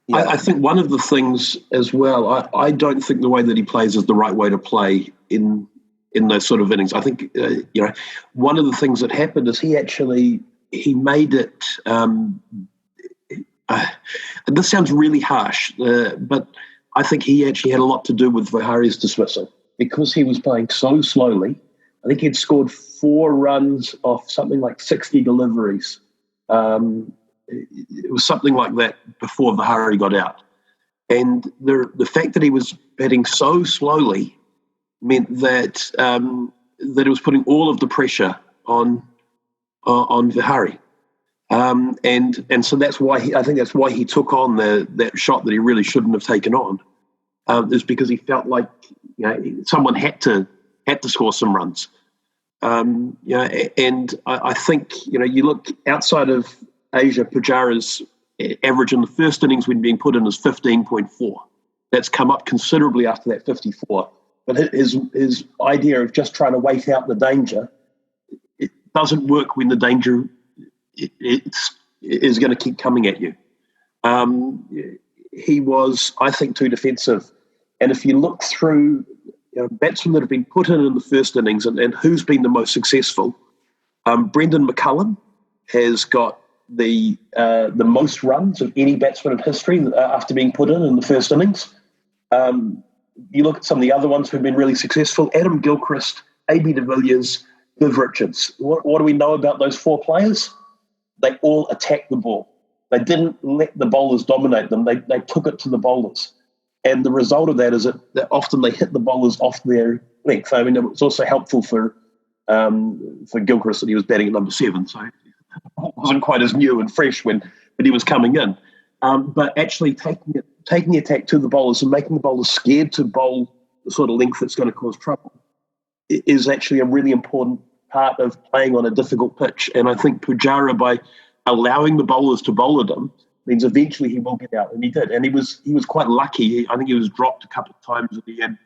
Yeah. I think one of the things as well, I don't think the way that he plays is the right way to play in those sort of innings. I think, one of the things that happened is he made it, this sounds really harsh, but I think he actually had a lot to do with Vihari's dismissal because he was playing so slowly. I think he'd scored 4 runs off something like 60 deliveries. It was something like that before Vihari got out. And the fact that he was batting so slowly meant that it was putting all of the pressure on Vihari. And so that's why that's why he took on that shot that he really shouldn't have taken on, is because he felt like someone had to score some runs. And I think you look outside of Asia, Pujara's average in the first innings when being put in is 15.4. That's come up considerably after that 54. But his idea of just trying to wait out the danger, it doesn't work when the danger is going to keep coming at you. He was, I think, too defensive. And if you look through batsmen that have been put in the first innings and who's been the most successful, Brendan McCullum has got the most runs of any batsman in history after being put in the first innings. You look at some of the other ones who've been really successful: Adam Gilchrist, A.B. de Villiers, Viv Richards. What do we know about those 4 players? They all attacked the ball. They didn't let the bowlers dominate them. They took it to the bowlers. And the result of that is that often they hit the bowlers off their length. I mean, it was also helpful for Gilchrist that he was batting at number 7, so it wasn't quite as new and fresh when he was coming in. But actually taking the attack to the bowlers and making the bowlers scared to bowl the sort of length that's going to cause trouble is actually a really important part of playing on a difficult pitch. And I think Pujara, by allowing the bowlers to bowl at him, means eventually he will get out, and he did. And he was quite lucky. I think he was dropped a couple of times at the end,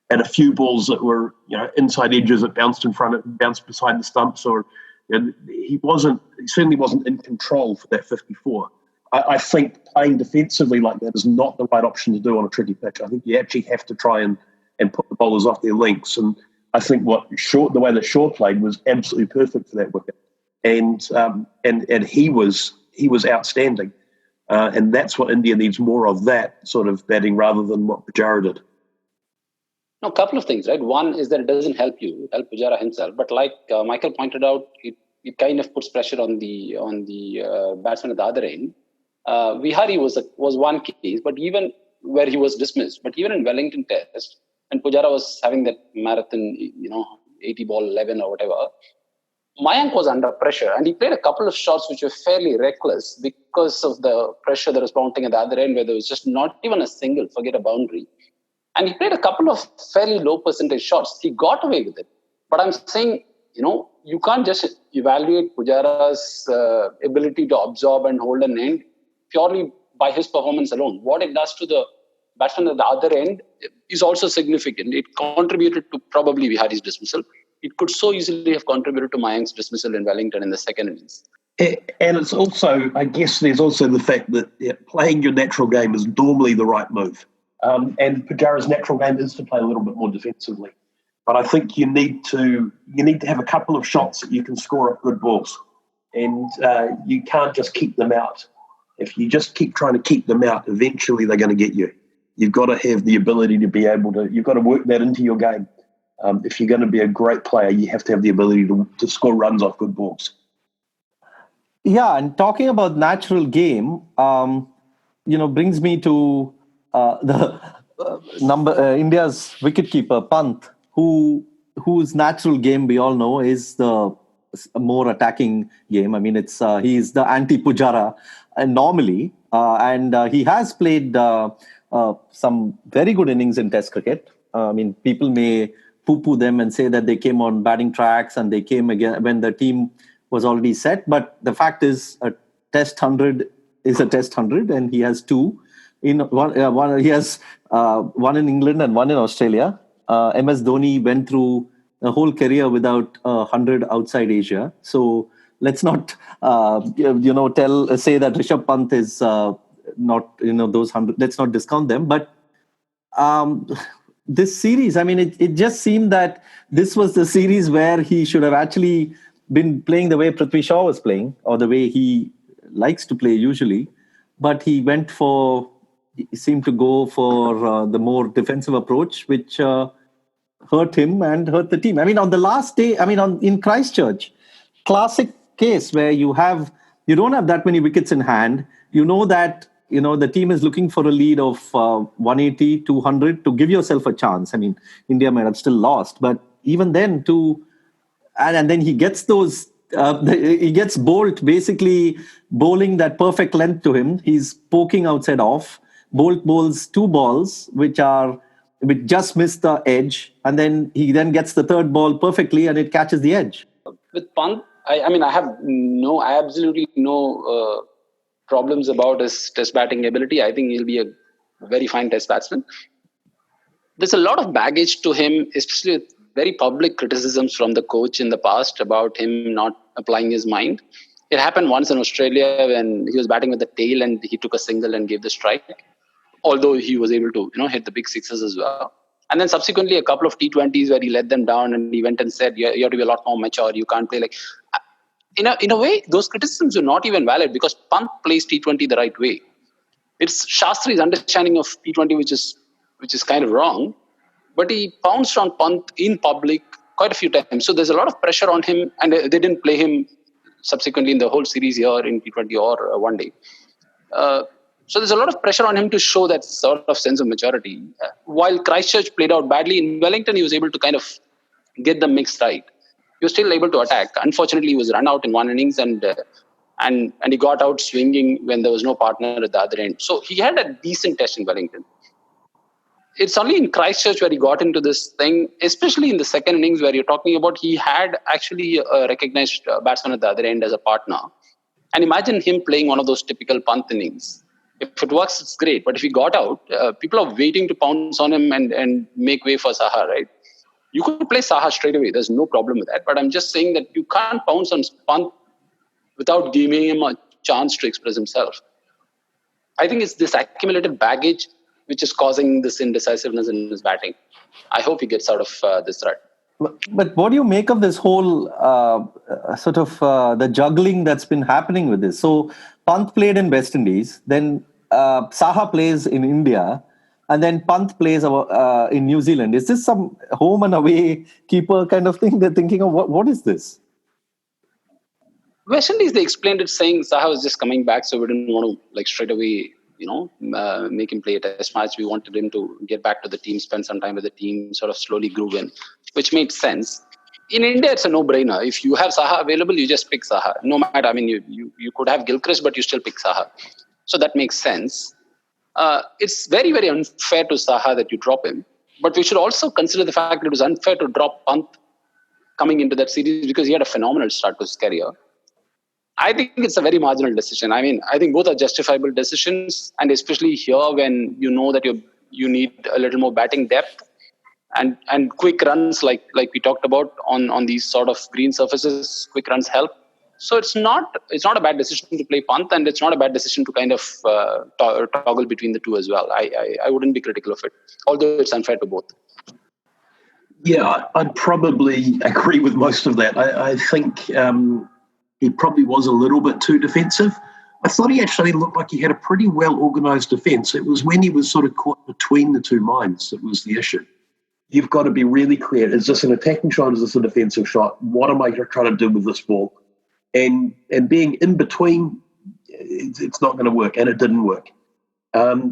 and a few balls that were inside edges that bounced beside the stumps, or he certainly wasn't in control for that 54. I think playing defensively like that is not the right option to do on a tricky pitch. I think you actually have to try and put the bowlers off their lengths. And I think the way that Shaw played was absolutely perfect for that wicket. And he was outstanding. And that's what India needs more of, that sort of batting rather than what Pujara did. No, a couple of things, right? One is that it doesn't help Pujara himself. But like Michael pointed out, it kind of puts pressure on the batsman at the other end. Vihari was one case, but even where he was dismissed, but even in Wellington Test, and Pujara was having that marathon, 80 ball 11 or whatever, Mayank was under pressure, and he played a couple of shots which were fairly reckless because of the pressure that was mounting at the other end, where there was just not even a single, forget a boundary. And he played a couple of fairly low percentage shots. He got away with it. But I'm saying, you can't just evaluate Pujara's ability to absorb and hold an end purely by his performance alone. What it does to the batsman at the other end is also significant. It contributed to probably Vihari's dismissal. It could so easily have contributed to Mayank's dismissal in Wellington in the second innings. And it's also, I guess there's also the fact that playing your natural game is normally the right move. And Pujara's natural game is to play a little bit more defensively. But I think you need to have a couple of shots that you can score off good balls, and you can't just keep them out. If you just keep trying to keep them out, eventually they're going to get you. You've got to have the ability to be able to. You've got to work that into your game. If you're going to be a great player, you have to have the ability to score runs off good balls. Yeah, and talking about natural game, brings me to the India's wicketkeeper Pant, whose natural game we all know is the more attacking game. I mean, he's the anti-Pujara normally, and he has played some very good innings in Test cricket. I mean, people may poo-poo them and say that they came on batting tracks and they came again when the team was already set. But the fact is, a Test 100 is a Test 100, and he has two. He has one in England and one in Australia. MS Dhoni went through a whole career without 100 outside Asia. So let's not, say that Rishabh Pant is not, those 100. Let's not discount them. But this series, I mean, it just seemed that this was the series where he should have actually been playing the way Prithvi Shaw was playing, or the way he likes to play usually. But he seemed to go for the more defensive approach, which hurt him and hurt the team. I mean, on the last day, in Christchurch, classic case where you don't have that many wickets in hand. You know that, the team is looking for a lead of 180, 200 to give yourself a chance. I mean, India might have still lost, but even then and then he gets those, he gets Boult basically bowling that perfect length to him. He's poking outside off. Boult bowls two balls, which just miss the edge. And then he gets the third ball perfectly and it catches the edge. With Pant, I have absolutely no problems about his test batting ability. I think he'll be a very fine test batsman. There's a lot of baggage to him, especially with very public criticisms from the coach in the past about him not applying his mind. It happened once in Australia when he was batting with the tail and he took a single and gave the strike, although he was able to hit the big sixes as well. And then subsequently a couple of T20s where he let them down and he went and said, you have to be a lot more mature, you can't play like... In a way, those criticisms are not even valid because Pant plays T20 the right way. It's Shastri's understanding of T20 which is kind of wrong, but he pounced on Pant in public quite a few times. So there's a lot of pressure on him, and they didn't play him subsequently in the whole series here in T20 or one day. So there's a lot of pressure on him to show that sort of sense of maturity. While Christchurch played out badly, in Wellington he was able to kind of get the mix right. He was still able to attack. Unfortunately, he was run out in one innings and he got out swinging when there was no partner at the other end. So he had a decent test in Wellington. It's only in Christchurch where he got into this thing, especially in the second innings where you're talking about he had actually a recognized batsman at the other end as a partner. And imagine him playing one of those typical Pant innings. If it works, it's great. But if he got out, people are waiting to pounce on him and make way for Saha, right? You could play Saha straight away. There's no problem with that. But I'm just saying that you can't pounce on Pant without giving him a chance to express himself. I think it's this accumulated baggage which is causing this indecisiveness in his batting. I hope he gets out of this rut. But what do you make of this whole the juggling that's been happening with this? So Pant played in West Indies, then Saha plays in India, and then Pant plays in New Zealand. Is this some home and away keeper kind of thing? They're thinking of what is this? West Indies, they explained it saying Saha was just coming back, so we didn't want to straight away, make him play a test match. We wanted him to get back to the team, spend some time with the team, sort of slowly groove in, which made sense. In India, it's a no-brainer. If you have Saha available, you just pick Saha. No matter, you could have Gilchrist, but you still pick Saha. So that makes sense. It's very, very unfair to Saha that you drop him. But we should also consider the fact that it was unfair to drop Pant coming into that series because he had a phenomenal start to his career. I think it's a very marginal decision. I think both are justifiable decisions, and especially here when you know that you need a little more batting depth and quick runs like we talked about on these sort of green surfaces. Quick runs help. So it's not a bad decision to play Pant, and it's not a bad decision to kind of toggle between the two as well. I wouldn't be critical of it, although it's unfair to both. Yeah, I'd probably agree with most of that. I think he probably was a little bit too defensive. I thought he actually looked like he had a pretty well-organised defence. It was when he was sort of caught between the two minds that was the issue. You've got to be really clear. Is this an attacking shot? Is this a defensive shot? What am I trying to do with this ball? And being in between, it's not going to work, and it didn't work.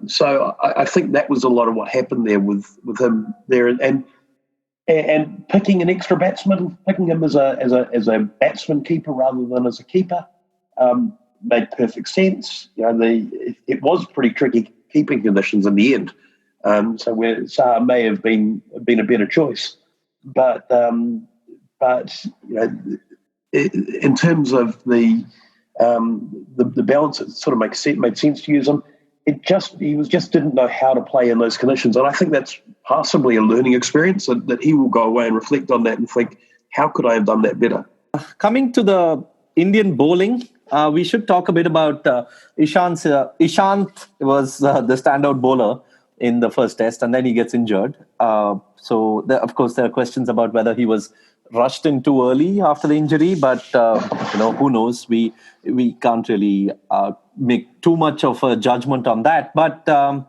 So I think that was a lot of what happened there with him there, and picking an extra batsman, picking him as a batsman keeper rather than as a keeper, made perfect sense. It was pretty tricky keeping conditions in the end. So where Saha may have been a better choice, but in terms of the balance, it sort of made sense to use him. He just didn't know how to play in those conditions, and I think that's possibly a learning experience that he will go away and reflect on that and think, how could I have done that better? Coming to the Indian bowling, we should talk a bit about Ishant. Ishant was the standout bowler in the first test, and then he gets injured. So, of course, there are questions about whether he was rushed in too early after the injury, but who knows? We can't really make too much of a judgment on that. But I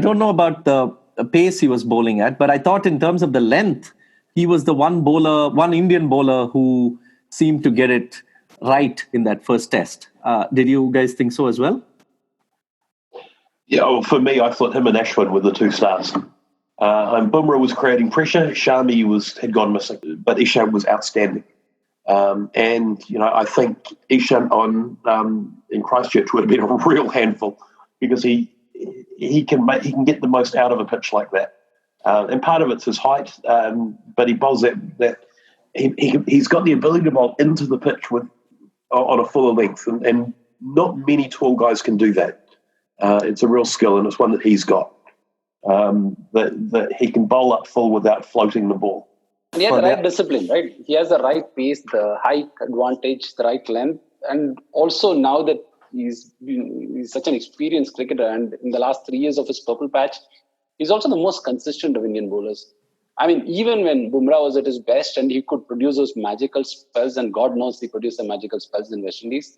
don't know about the pace he was bowling at, but I thought in terms of the length, he was the one Indian bowler who seemed to get it right in that first test. Did you guys think so as well? Yeah, well, for me, I thought him and Ashwin were the two stars. Bumrah was creating pressure. Shami had gone missing, but Ishant was outstanding. I think Ishant in Christchurch would have been a real handful because he can get the most out of a pitch like that. And part of it's his height, but he bowls that he's got the ability to bowl into the pitch on a fuller length, and not many tall guys can do that. It's a real skill, and it's one that he's got. That he can bowl up full without floating the ball. And he has the right discipline, right? He has the right pace, the height advantage, the right length, and also now that he's such an experienced cricketer, and in the last 3 years of his purple patch, he's also the most consistent of Indian bowlers. I mean, even when Bumrah was at his best and he could produce those magical spells, and God knows he produced the magical spells in West Indies.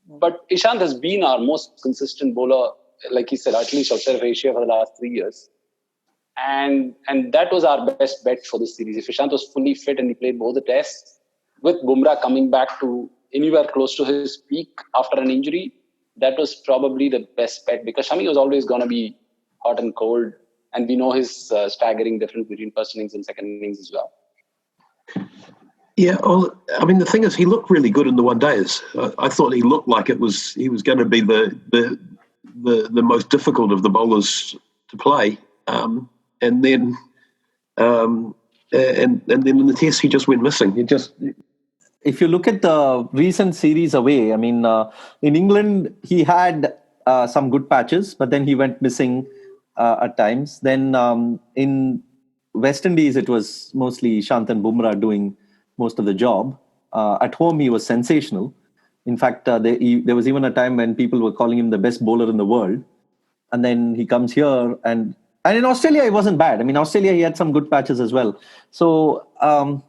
But Ishant has been our most consistent bowler, like he said, at least outside of Asia for the last 3 years. And that was our best bet for this series. If Ishant was fully fit and he played both the tests, with Bumrah coming back to anywhere close to his peak after an injury, that was probably the best bet, because Shami was always going to be hot and cold. And we know his staggering difference between first innings and second innings as well. Yeah, well, I mean, the thing is, he looked really good in the one days. I thought he looked like he was going to be the most difficult of the bowlers to play, and then in the test he just went missing. If you look at the recent series away, I mean, in England he had some good patches, but then he went missing at times. Then in West Indies, it was mostly Ishant and Bumrah doing most of the job. At home, he was sensational. In fact, there was even a time when people were calling him the best bowler in the world. And then he comes here, and in Australia, he wasn't bad. I mean, Australia, he had some good patches as well. So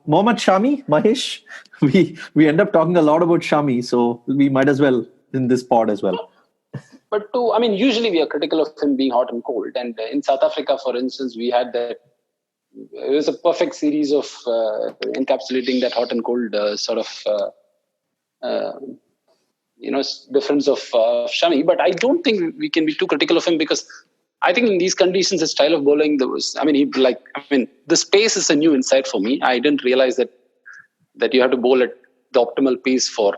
Mohammad Shami, Mahesh, we end up talking a lot about Shami, so we might as well in this pod as well. But usually we are critical of him being hot and cold. And in South Africa, for instance, we had that. It was a perfect series of encapsulating that hot and cold difference of Shami. But I don't think we can be too critical of him, because I think in these conditions, his style of bowling, the space is a new insight for me. I didn't realize that you have to bowl at the optimal pace for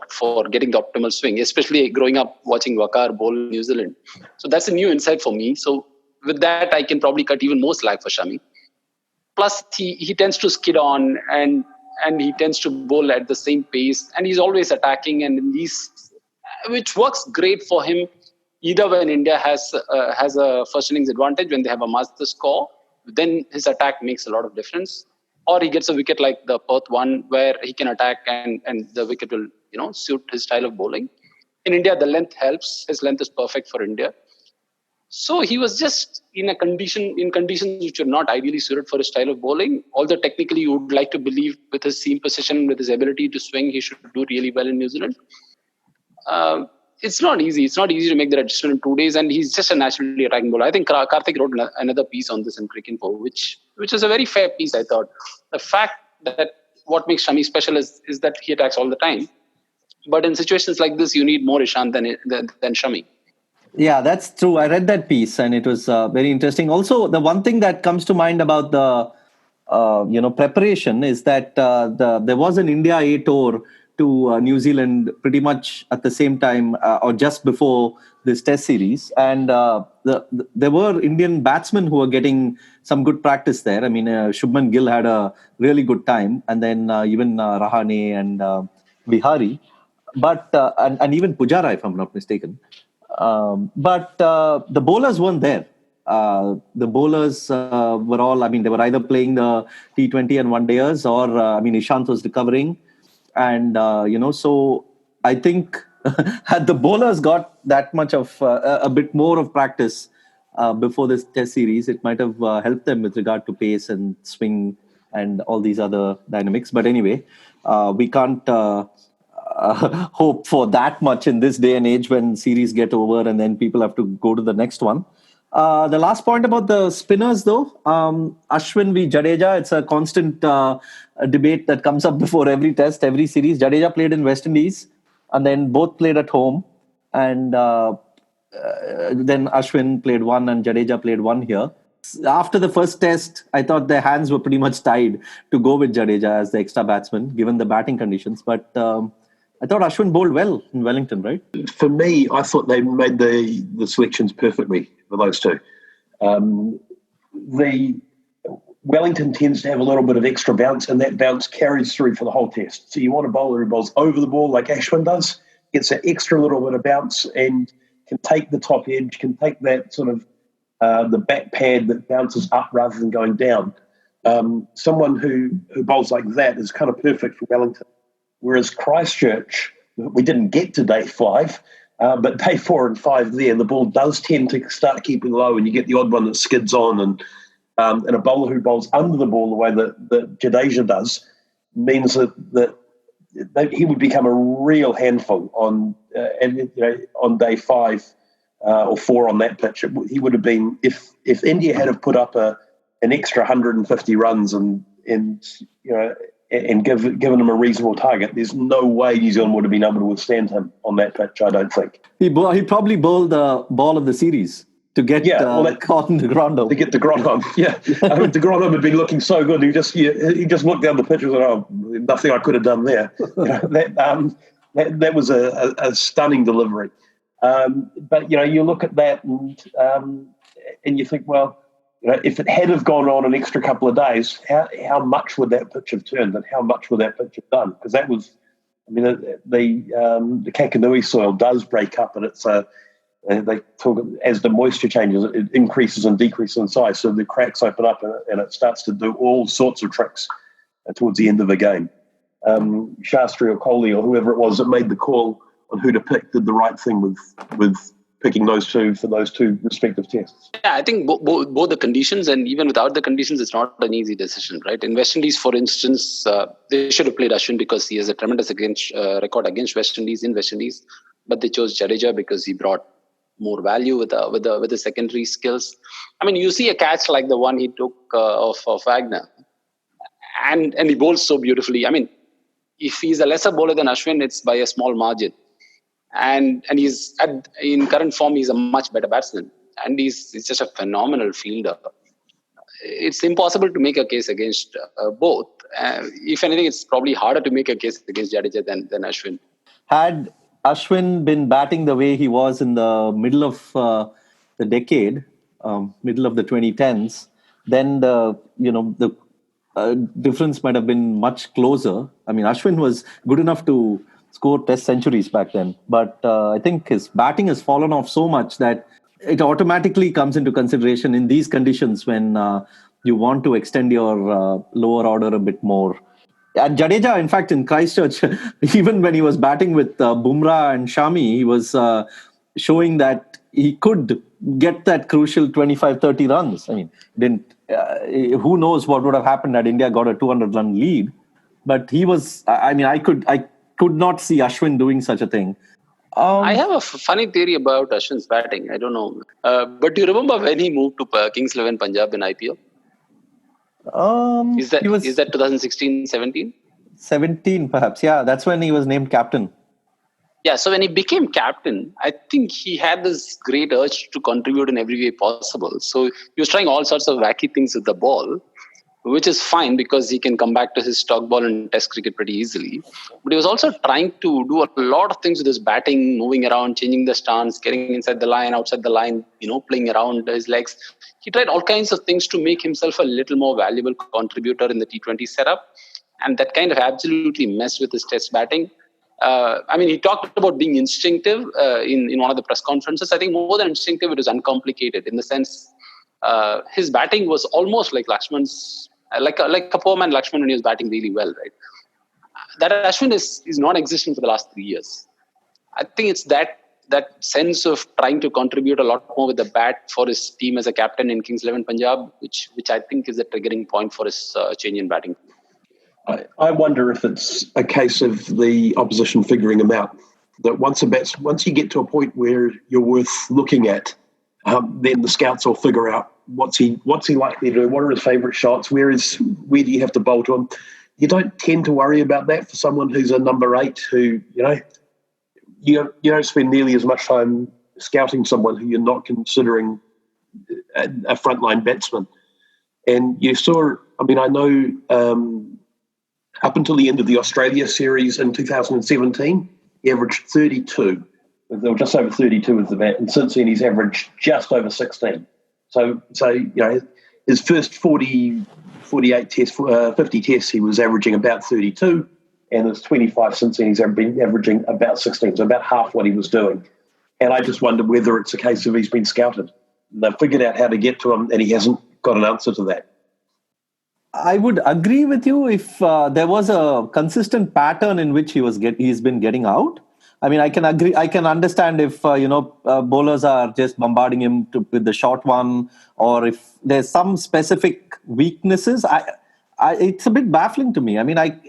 getting the optimal swing, especially growing up watching Waqar bowl in New Zealand. So that's a new insight for me. So with that, I can probably cut even more slack for Shami. Plus, he tends to skid on, and he tends to bowl at the same pace, and he's always attacking, and which works great for him either when India has a first innings advantage, when they have a master score, then his attack makes a lot of difference. or he gets a wicket like the Perth one where he can attack and the wicket will, suit his style of bowling. In India, the length helps. His length is perfect for India. So he was just in conditions which were not ideally suited for his style of bowling. Although technically you would like to believe with his seam position, with his ability to swing, he should do really well in New Zealand. It's not easy. It's not easy to make that adjustment in 2 days, and he's just a naturally attacking bowler. I think Karthik wrote another piece on this in Cricinfo, which is a very fair piece, I thought. The fact that what makes Shami special is that he attacks all the time. But in situations like this, you need more Ishant than Shami. Yeah, that's true. I read that piece and it was very interesting. Also, the one thing that comes to mind about the preparation is that there was an India A tour to New Zealand pretty much at the same time or just before this Test series, and there were Indian batsmen who were getting some good practice there. I mean, Shubman Gill had a really good time, and then even Rahane and Bihari, but and even Pujara, if I'm not mistaken. But the bowlers weren't there. The bowlers were all, they were either playing the T20 and one-dayers or, Ishant was recovering. And, so I think had the bowlers got that much of a bit more of practice before this Test series, it might have helped them with regard to pace and swing and all these other dynamics. But anyway, we can't hope for that much in this day and age when series get over and then people have to go to the next one. The last point about the spinners, though, Ashwin v Jadeja, it's a constant debate that comes up before every test, every series. Jadeja played in West Indies and then both played at home. And then Ashwin played one and Jadeja played one here. After the first test, I thought their hands were pretty much tied to go with Jadeja as the extra batsman, given the batting conditions. But I thought Ashwin bowled well in Wellington, right? For me, I thought they made the selections perfectly for those two. The Wellington tends to have a little bit of extra bounce, and that bounce carries through for the whole test. So you want a bowler who bowls over the ball like Ashwin does, gets that extra little bit of bounce and can take the top edge, can take that sort of the back pad that bounces up rather than going down. Someone who bowls like that is kind of perfect for Wellington. Whereas Christchurch, we didn't get to day 5, but day 4 and 5 there, the ball does tend to start keeping low and you get the odd one that skids on. And a bowler who bowls under the ball the way that Jadeja does means that he would become a real handful on day 5 or 4 on that pitch. He would have been, if India had have put up an extra 150 runs and given him a reasonable target, there's no way New Zealand would have been able to withstand him on that pitch, I don't think. He probably bowled the ball of the series to get caught in the ground. To get the Gronholm, yeah. I mean, the Gronholm had been looking so good. He just looked down the pitch and said, nothing I could have done there. That was a stunning delivery. But, you look at that and you think, well, if it had have gone on an extra couple of days, how much would that pitch have turned and how much would that pitch have done? Because that was, the Kakanui soil does break up and it's they talk as the moisture changes, it increases and decreases in size. So the cracks open up and it starts to do all sorts of tricks towards the end of the game. Shastri or Kohli or whoever it was that made the call on who to pick did the right thing with picking those two for those two respective tests. Yeah, I think both the conditions and even without the conditions, it's not an easy decision, right? In West Indies, for instance, they should have played Ashwin because he has a tremendous record against West Indies in West Indies, but they chose Jadeja because he brought more value with the secondary skills. I mean, you see a catch like the one he took of Wagner, and he bowls so beautifully. I mean, if he's a lesser bowler than Ashwin, it's by a small margin. And he's in current form, he's a much better batsman. And he's just a phenomenal fielder. It's impossible to make a case against both. If anything, it's probably harder to make a case against Jadeja than Ashwin. Had Ashwin been batting the way he was in the middle of the decade, middle of the 2010s, then the difference might have been much closer. I mean, Ashwin was good enough to score Test centuries back then, but I think his batting has fallen off so much that it automatically comes into consideration in these conditions when you want to extend your lower order a bit more. And Jadeja, in fact, in Christchurch, even when he was batting with Bumrah and Shami, he was showing that he could get that crucial 25-30 runs. I mean, who knows what would have happened had India got a 200-run lead. But he was, I could not see Ashwin doing such a thing. I have a funny theory about Ashwin's batting. I don't know. But do you remember when he moved to Kings 11 Punjab in IPL? Is that 2016-17? 17 perhaps, yeah. That's when he was named captain. Yeah, so when he became captain, I think he had this great urge to contribute in every way possible. So he was trying all sorts of wacky things with the ball, which is fine because he can come back to his stock ball and test cricket pretty easily. But he was also trying to do a lot of things with his batting, moving around, changing the stance, getting inside the line, outside the line, playing around his legs. He tried all kinds of things to make himself a little more valuable contributor in the T20 setup. And that kind of absolutely messed with his test batting. He talked about being instinctive in one of the press conferences. I think more than instinctive, it was uncomplicated in the sense his batting was almost like Lakshman's, like a poor man Lakshman when he was batting really well, right? That Ashwin is non-existent for the last 3 years. I think it's that sense of trying to contribute a lot more with the bat for his team as a captain in Kings 11 Punjab, which I think is the triggering point for his change in batting. I wonder if it's a case of the opposition figuring him out. That once you get to a point where you're worth looking at, then the scouts will figure out what's he likely to do, what are his favourite shots, where do you have to bowl to him. You don't tend to worry about that for someone who's a number 8 who, you don't spend nearly as much time scouting someone who you're not considering a frontline batsman. And you saw, I know up until the end of the Australia series in 2017, he averaged 32. They were just over 32 with the bat, and since then he's averaged just over 16. So his first 48 tests, 50 tests, he was averaging about 32, and his 25 since then he's been averaging about 16, so about half what he was doing. And I just wonder whether it's a case of he's been scouted. They've figured out how to get to him, and he hasn't got an answer to that. I would agree with you if there was a consistent pattern in which he's been getting out. I can agree. I can understand if bowlers are just bombarding him with the short one, or if there's some specific weaknesses. It's a bit baffling to me.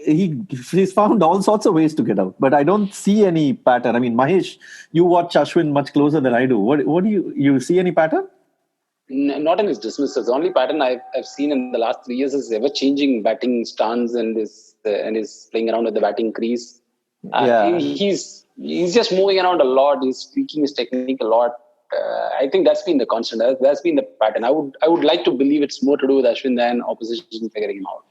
He's found all sorts of ways to get out, but I don't see any pattern. Mahesh, you watch Ashwin much closer than I do. What do you see any pattern? Not in his dismissals. The only pattern I've seen in the last 3 years is ever-changing batting stance and his playing around with the batting crease. He's just moving around a lot. He's tweaking his technique a lot. I think that's been the constant. That's been the pattern. I would like to believe it's more to do with Ashwin than opposition figuring him out.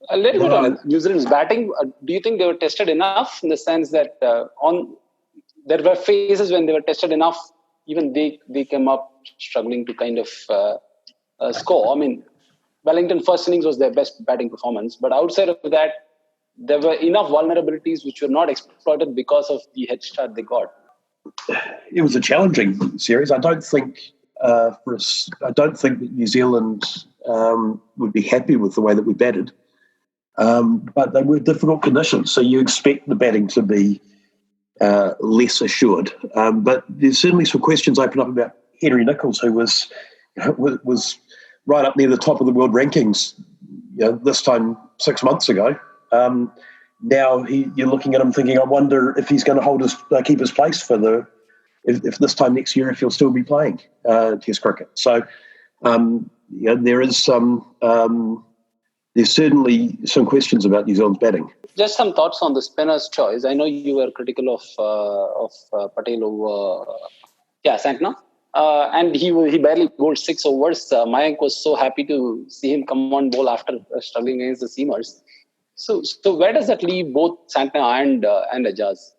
A little bit on New Zealand's batting. Do you think they were tested enough in the sense that there were phases when they were tested enough, even they came up struggling to kind of score? Wellington first innings was their best batting performance, but outside of that, there were enough vulnerabilities which were not exploited because of the head start they got. It was a challenging series. I don't think that New Zealand would be happy with the way that we batted, but they were difficult conditions. So you expect the batting to be less assured. But there's certainly some questions open up about Henry Nicholls, who was right up near the top of the world rankings this time 6 months ago. Now you're looking at him thinking, I wonder if he's going to keep his place for if this time next year, if he'll still be playing Test cricket. So there is there's certainly some questions about New Zealand's batting. Just some thoughts on the spinner's choice. I know you were critical of Patel over Santner. And he barely bowled 6 overs. Mayank was so happy to see him come on bowl after struggling against the seamers. So where does that leave both Santner and Ajaz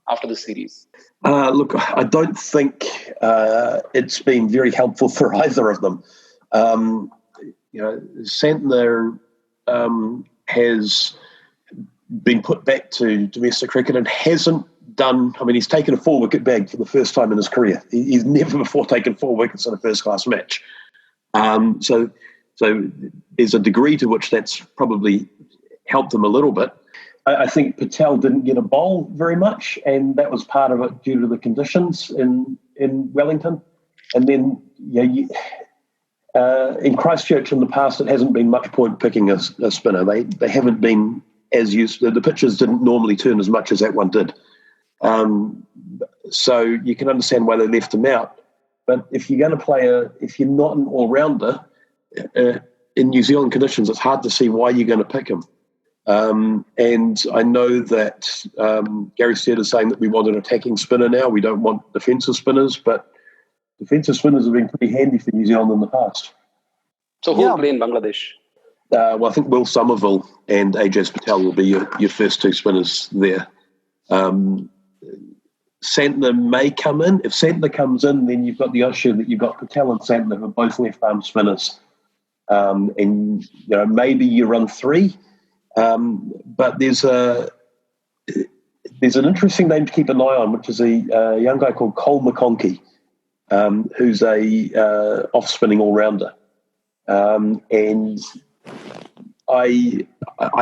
after the series? Look, I don't think it's been very helpful for either of them. Santner has been put back to domestic cricket and hasn't done. He's taken a 4-wicket bag for the first time in his career. He's never before taken 4 wickets in a first-class match. So So there's a degree to which that's probably helped them a little bit. I think Patel didn't get a bowl very much, and that was part of it due to the conditions in Wellington. And then in Christchurch in the past, it hasn't been much point picking a spinner. They haven't been as used. The pitches didn't normally turn as much as that one did. So you can understand why they left him out. But if you're going to play if you're not an all-rounder in New Zealand conditions, it's hard to see why you're going to pick him. And I know that Gary Stead is saying that we want an attacking spinner now. We don't want defensive spinners, but defensive spinners have been pretty handy for New Zealand in the past. So who will play in Bangladesh? Well, I think Will Somerville and Ajaz Patel will be your first two spinners there. Santner may come in. If Santner comes in, then you've got the issue that you've got Patel and Santner who are both left-arm spinners. And maybe you run three. But there's an interesting name to keep an eye on, which is a young guy called Cole McConkey, who's a off-spinning all-rounder. And I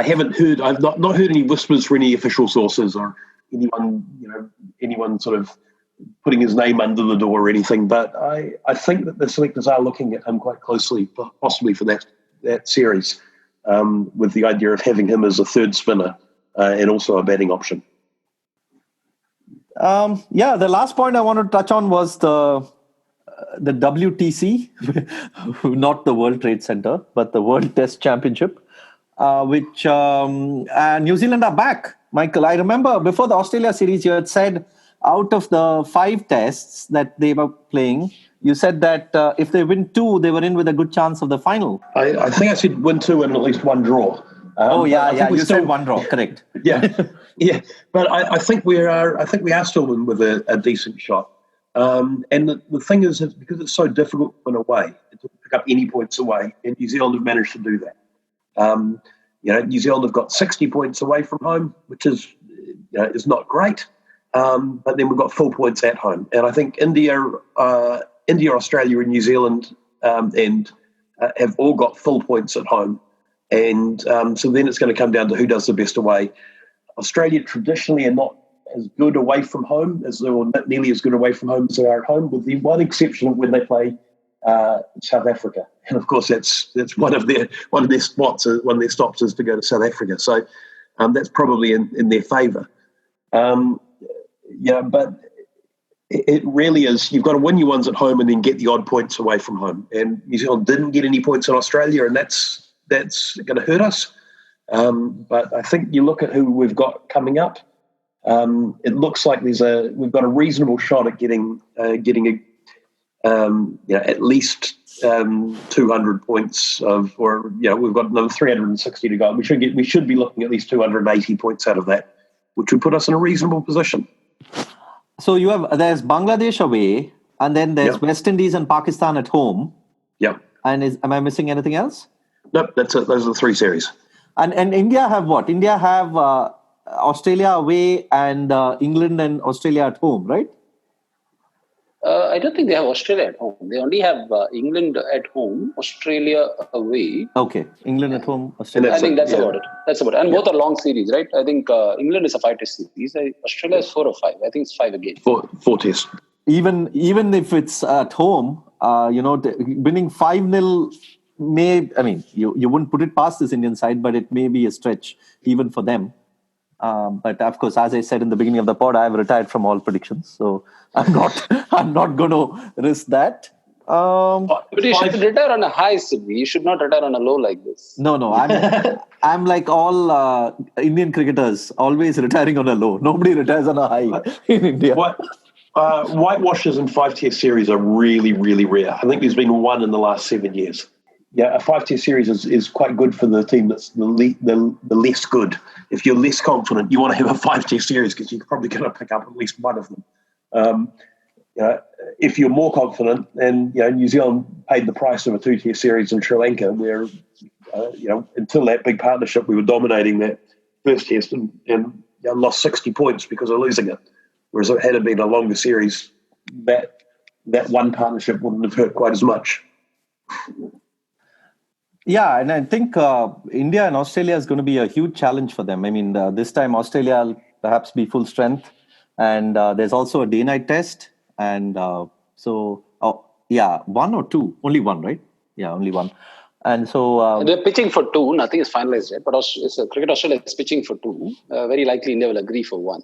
haven't heard, I've not heard any whispers from any official sources or anyone sort of putting his name under the door or anything. But I think that the selectors are looking at him quite closely, possibly for that series. With the idea of having him as a third spinner and also a batting option. The last point I wanted to touch on was the WTC, not the World Trade Center, but the World Test Championship, which New Zealand are back. Michael, I remember before the Australia series, you had said out of the 5 tests that they were playing, you said that if they win 2, they were in with a good chance of the final. I think I said win 2 and at least one draw. You said one draw, correct? Yeah. But I think we are still in with a decent shot. And the thing is because it's so difficult to win away, to pick up any points away, and New Zealand have managed to do that. New Zealand have got 60 points away from home, which is not great. But then we've got full points at home, and I think India, Australia, and New Zealand have all got full points at home. And so then it's going to come down to who does the best away. Australia traditionally are not as good away from home, or not nearly as good away from home as they are at home, with the one exception of when they play South Africa. And of course, that's one of their spots, one of their stops is to go to South Africa. So that's probably in their favour. But it really is, you've got to win your ones at home and then get the odd points away from home. And New Zealand didn't get any points in Australia, and that's going to hurt us. But I think you look at who we've got coming up, it looks like we've got a reasonable shot at getting at least 200 points we've got another 360 to go. We should be looking at least 280 points out of that, which would put us in a reasonable position. So there's Bangladesh away, and then there's West Indies and Pakistan at home. Yeah. And am I missing anything else? Nope, that's it. Those are the 3 series. And India have what? India have Australia away and England and Australia at home, right? I don't think they have Australia at home. They only have England at home, Australia away. Okay, England at home, Australia. I think that's about it. And both are long series, right? I think England is a 5-test series. Australia is 4 or 5. I think it's 5 again. 4 tests. Even if it's at home, winning 5-0 you wouldn't put it past this Indian side, but it may be a stretch even for them. But of course, as I said in the beginning of the pod, I have retired from all predictions, so I'm not going to risk that. But you should retire on a high, Sydney. You should not retire on a low like this. No, I'm like all Indian cricketers, always retiring on a low. Nobody retires on a high in India. Whitewashes in 5-test series are really, really rare. I think there's been one in the last 7 years. Yeah, a 5-test series is quite good for the team that's the less good. If you're less confident, you want to have a 5-test series because you're probably going to pick up at least one of them. If you're more confident, then New Zealand paid the price of a 2-test series in Sri Lanka, where until that big partnership, we were dominating that first test and lost 60 points because of losing it. Whereas if it had been a longer series, that one partnership wouldn't have hurt quite as much. Yeah, and I think India and Australia is going to be a huge challenge for them. I mean, this time Australia will perhaps be full strength, and there's also a day-night test, and one or two, only one, right? Yeah, only one, and so They're pitching for two. Nothing is finalized yet, but Cricket Australia is pitching for two. Very likely India will agree for one.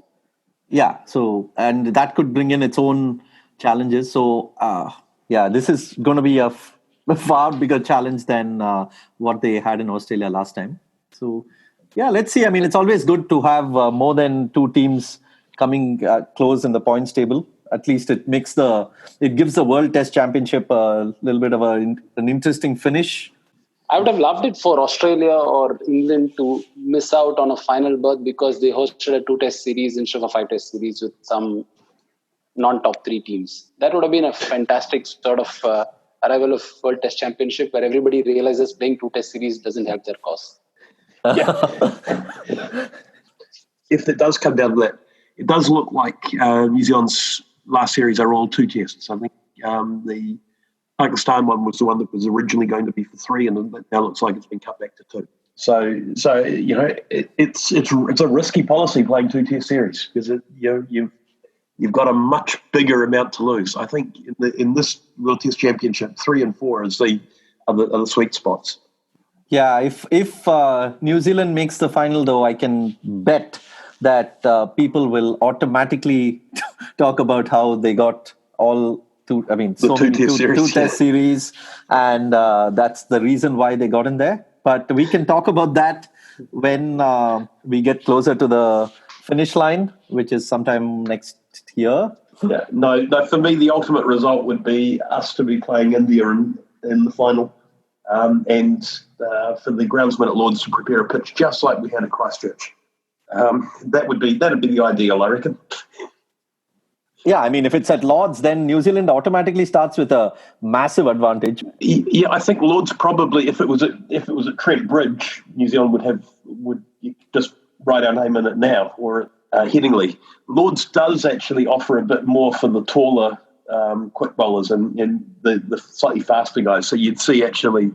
yeah, so and that could bring in its own challenges. So this is going to be a far bigger challenge than what they had in Australia last time. So yeah, let's see. I mean, it's always good to have more than two teams coming close in the points table. At least it gives the World Test Championship a little bit of an interesting finish. I would have loved it for Australia or England to miss out on a final berth because they hosted a 2-test series instead of a 5-test series with some non-top three teams. That would have been a fantastic sort of arrival of World Test Championship where everybody realizes playing 2-test series doesn't help their cause. Yeah. If it does come down to that, it does look like New Zealand's last series are all 2 tests. I think the Pakistan one was the one that was originally going to be for 3, and now looks like it's been cut back to 2. So you know, it's a risky policy playing 2-test series because you've got a much bigger amount to lose. I think in this World Test Championship, 3 and 4 are the sweet spots. Yeah, if New Zealand makes the final, though, I can bet that people will automatically talk about how they got all two. I mean, so many two-test series, and that's the reason why they got in there. But we can talk about that when we get closer to the finish line, which is sometime next year. Yeah, no. For me, the ultimate result would be us to be playing India in the final. And for the groundsmen at Lords to prepare a pitch just like we had at Christchurch. That'd be the ideal, I reckon. Yeah, I mean, if it's at Lords, then New Zealand automatically starts with a massive advantage. Yeah, I think Lords probably, if it was at Trent Bridge, New Zealand would just write our name in it now, or Headingley. Lords does actually offer a bit more for the taller quick bowlers and the slightly faster guys. So you'd see actually,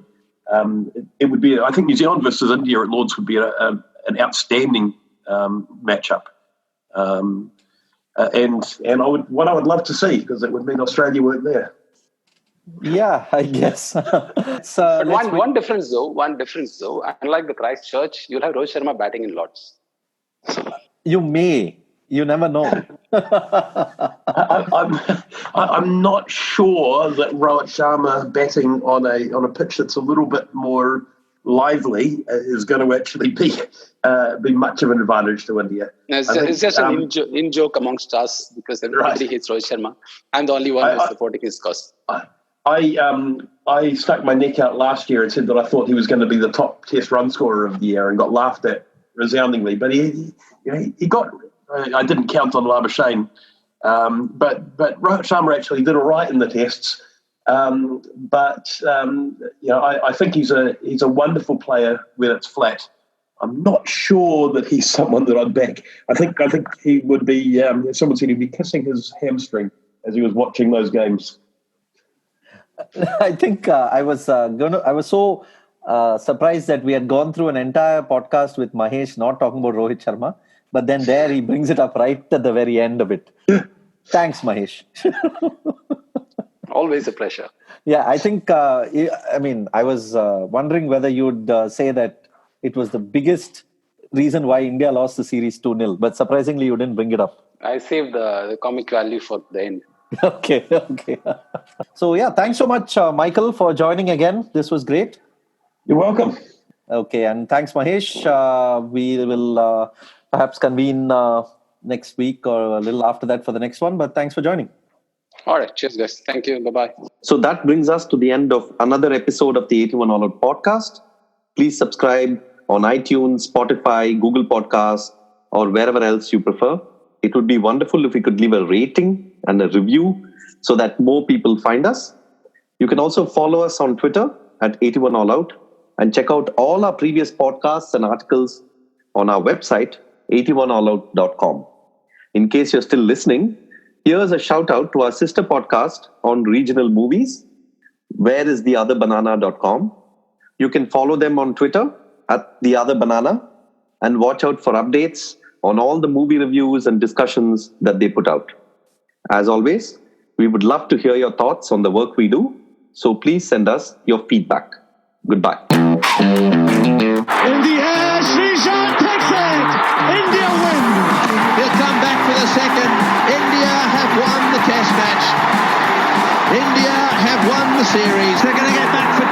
it would be. I think New Zealand versus India at Lords would be an outstanding matchup. And what I would love to see, because it would mean Australia weren't there. Yeah, I guess. But one difference though, unlike the Christchurch, you'll have Rohit Sharma batting in Lords. You may. You never know. I'm not sure that Rohit Sharma batting on a pitch that's a little bit more lively is going to actually be much of an advantage to India. No, it's just an in-joke amongst us because everybody hates Rohit Sharma. I'm the only one who's supporting his cause. I stuck my neck out last year and said that I thought he was going to be the top Test run scorer of the year and got laughed at resoundingly. But he got. I didn't count on Labuschagne, but Rohit Sharma actually did all right in the tests. I think he's a wonderful player when it's flat. I'm not sure that he's someone that I'd back. I think he would be. Someone said he'd be kissing his hamstring as he was watching those games. I think I was so surprised that we had gone through an entire podcast with Mahesh not talking about Rohit Sharma, but then there he brings it up right at the very end of it. Thanks, Mahesh. Always a pleasure. Yeah, I think, I was wondering whether you'd say that it was the biggest reason why India lost the series 2-0, but surprisingly you didn't bring it up. I saved the comic value for the end. Okay. So yeah, thanks so much, Michael, for joining again. This was great. You're welcome. Okay, and thanks, Mahesh. We will perhaps convene next week or a little after that for the next one, but thanks for joining. All right, cheers, guys. Thank you. Bye-bye. So that brings us to the end of another episode of the 81 All Out podcast. Please subscribe on iTunes, Spotify, Google Podcasts, or wherever else you prefer. It would be wonderful if we could leave a rating and a review so that more people find us. You can also follow us on Twitter at 81 All Out and check out all our previous podcasts and articles on our website, 81allout.com. In case you're still listening, here's a shout out to our sister podcast on regional movies, whereistheotherbanana.com. You can follow them on Twitter at The Other Banana and watch out for updates on all the movie reviews and discussions that they put out. As always, we would love to hear your thoughts on the work we do, so please send us your feedback. Goodbye. In the air, Srijan takes it! India win! He'll come back for the second. India have won the test match. India have won the series. They're going to get back for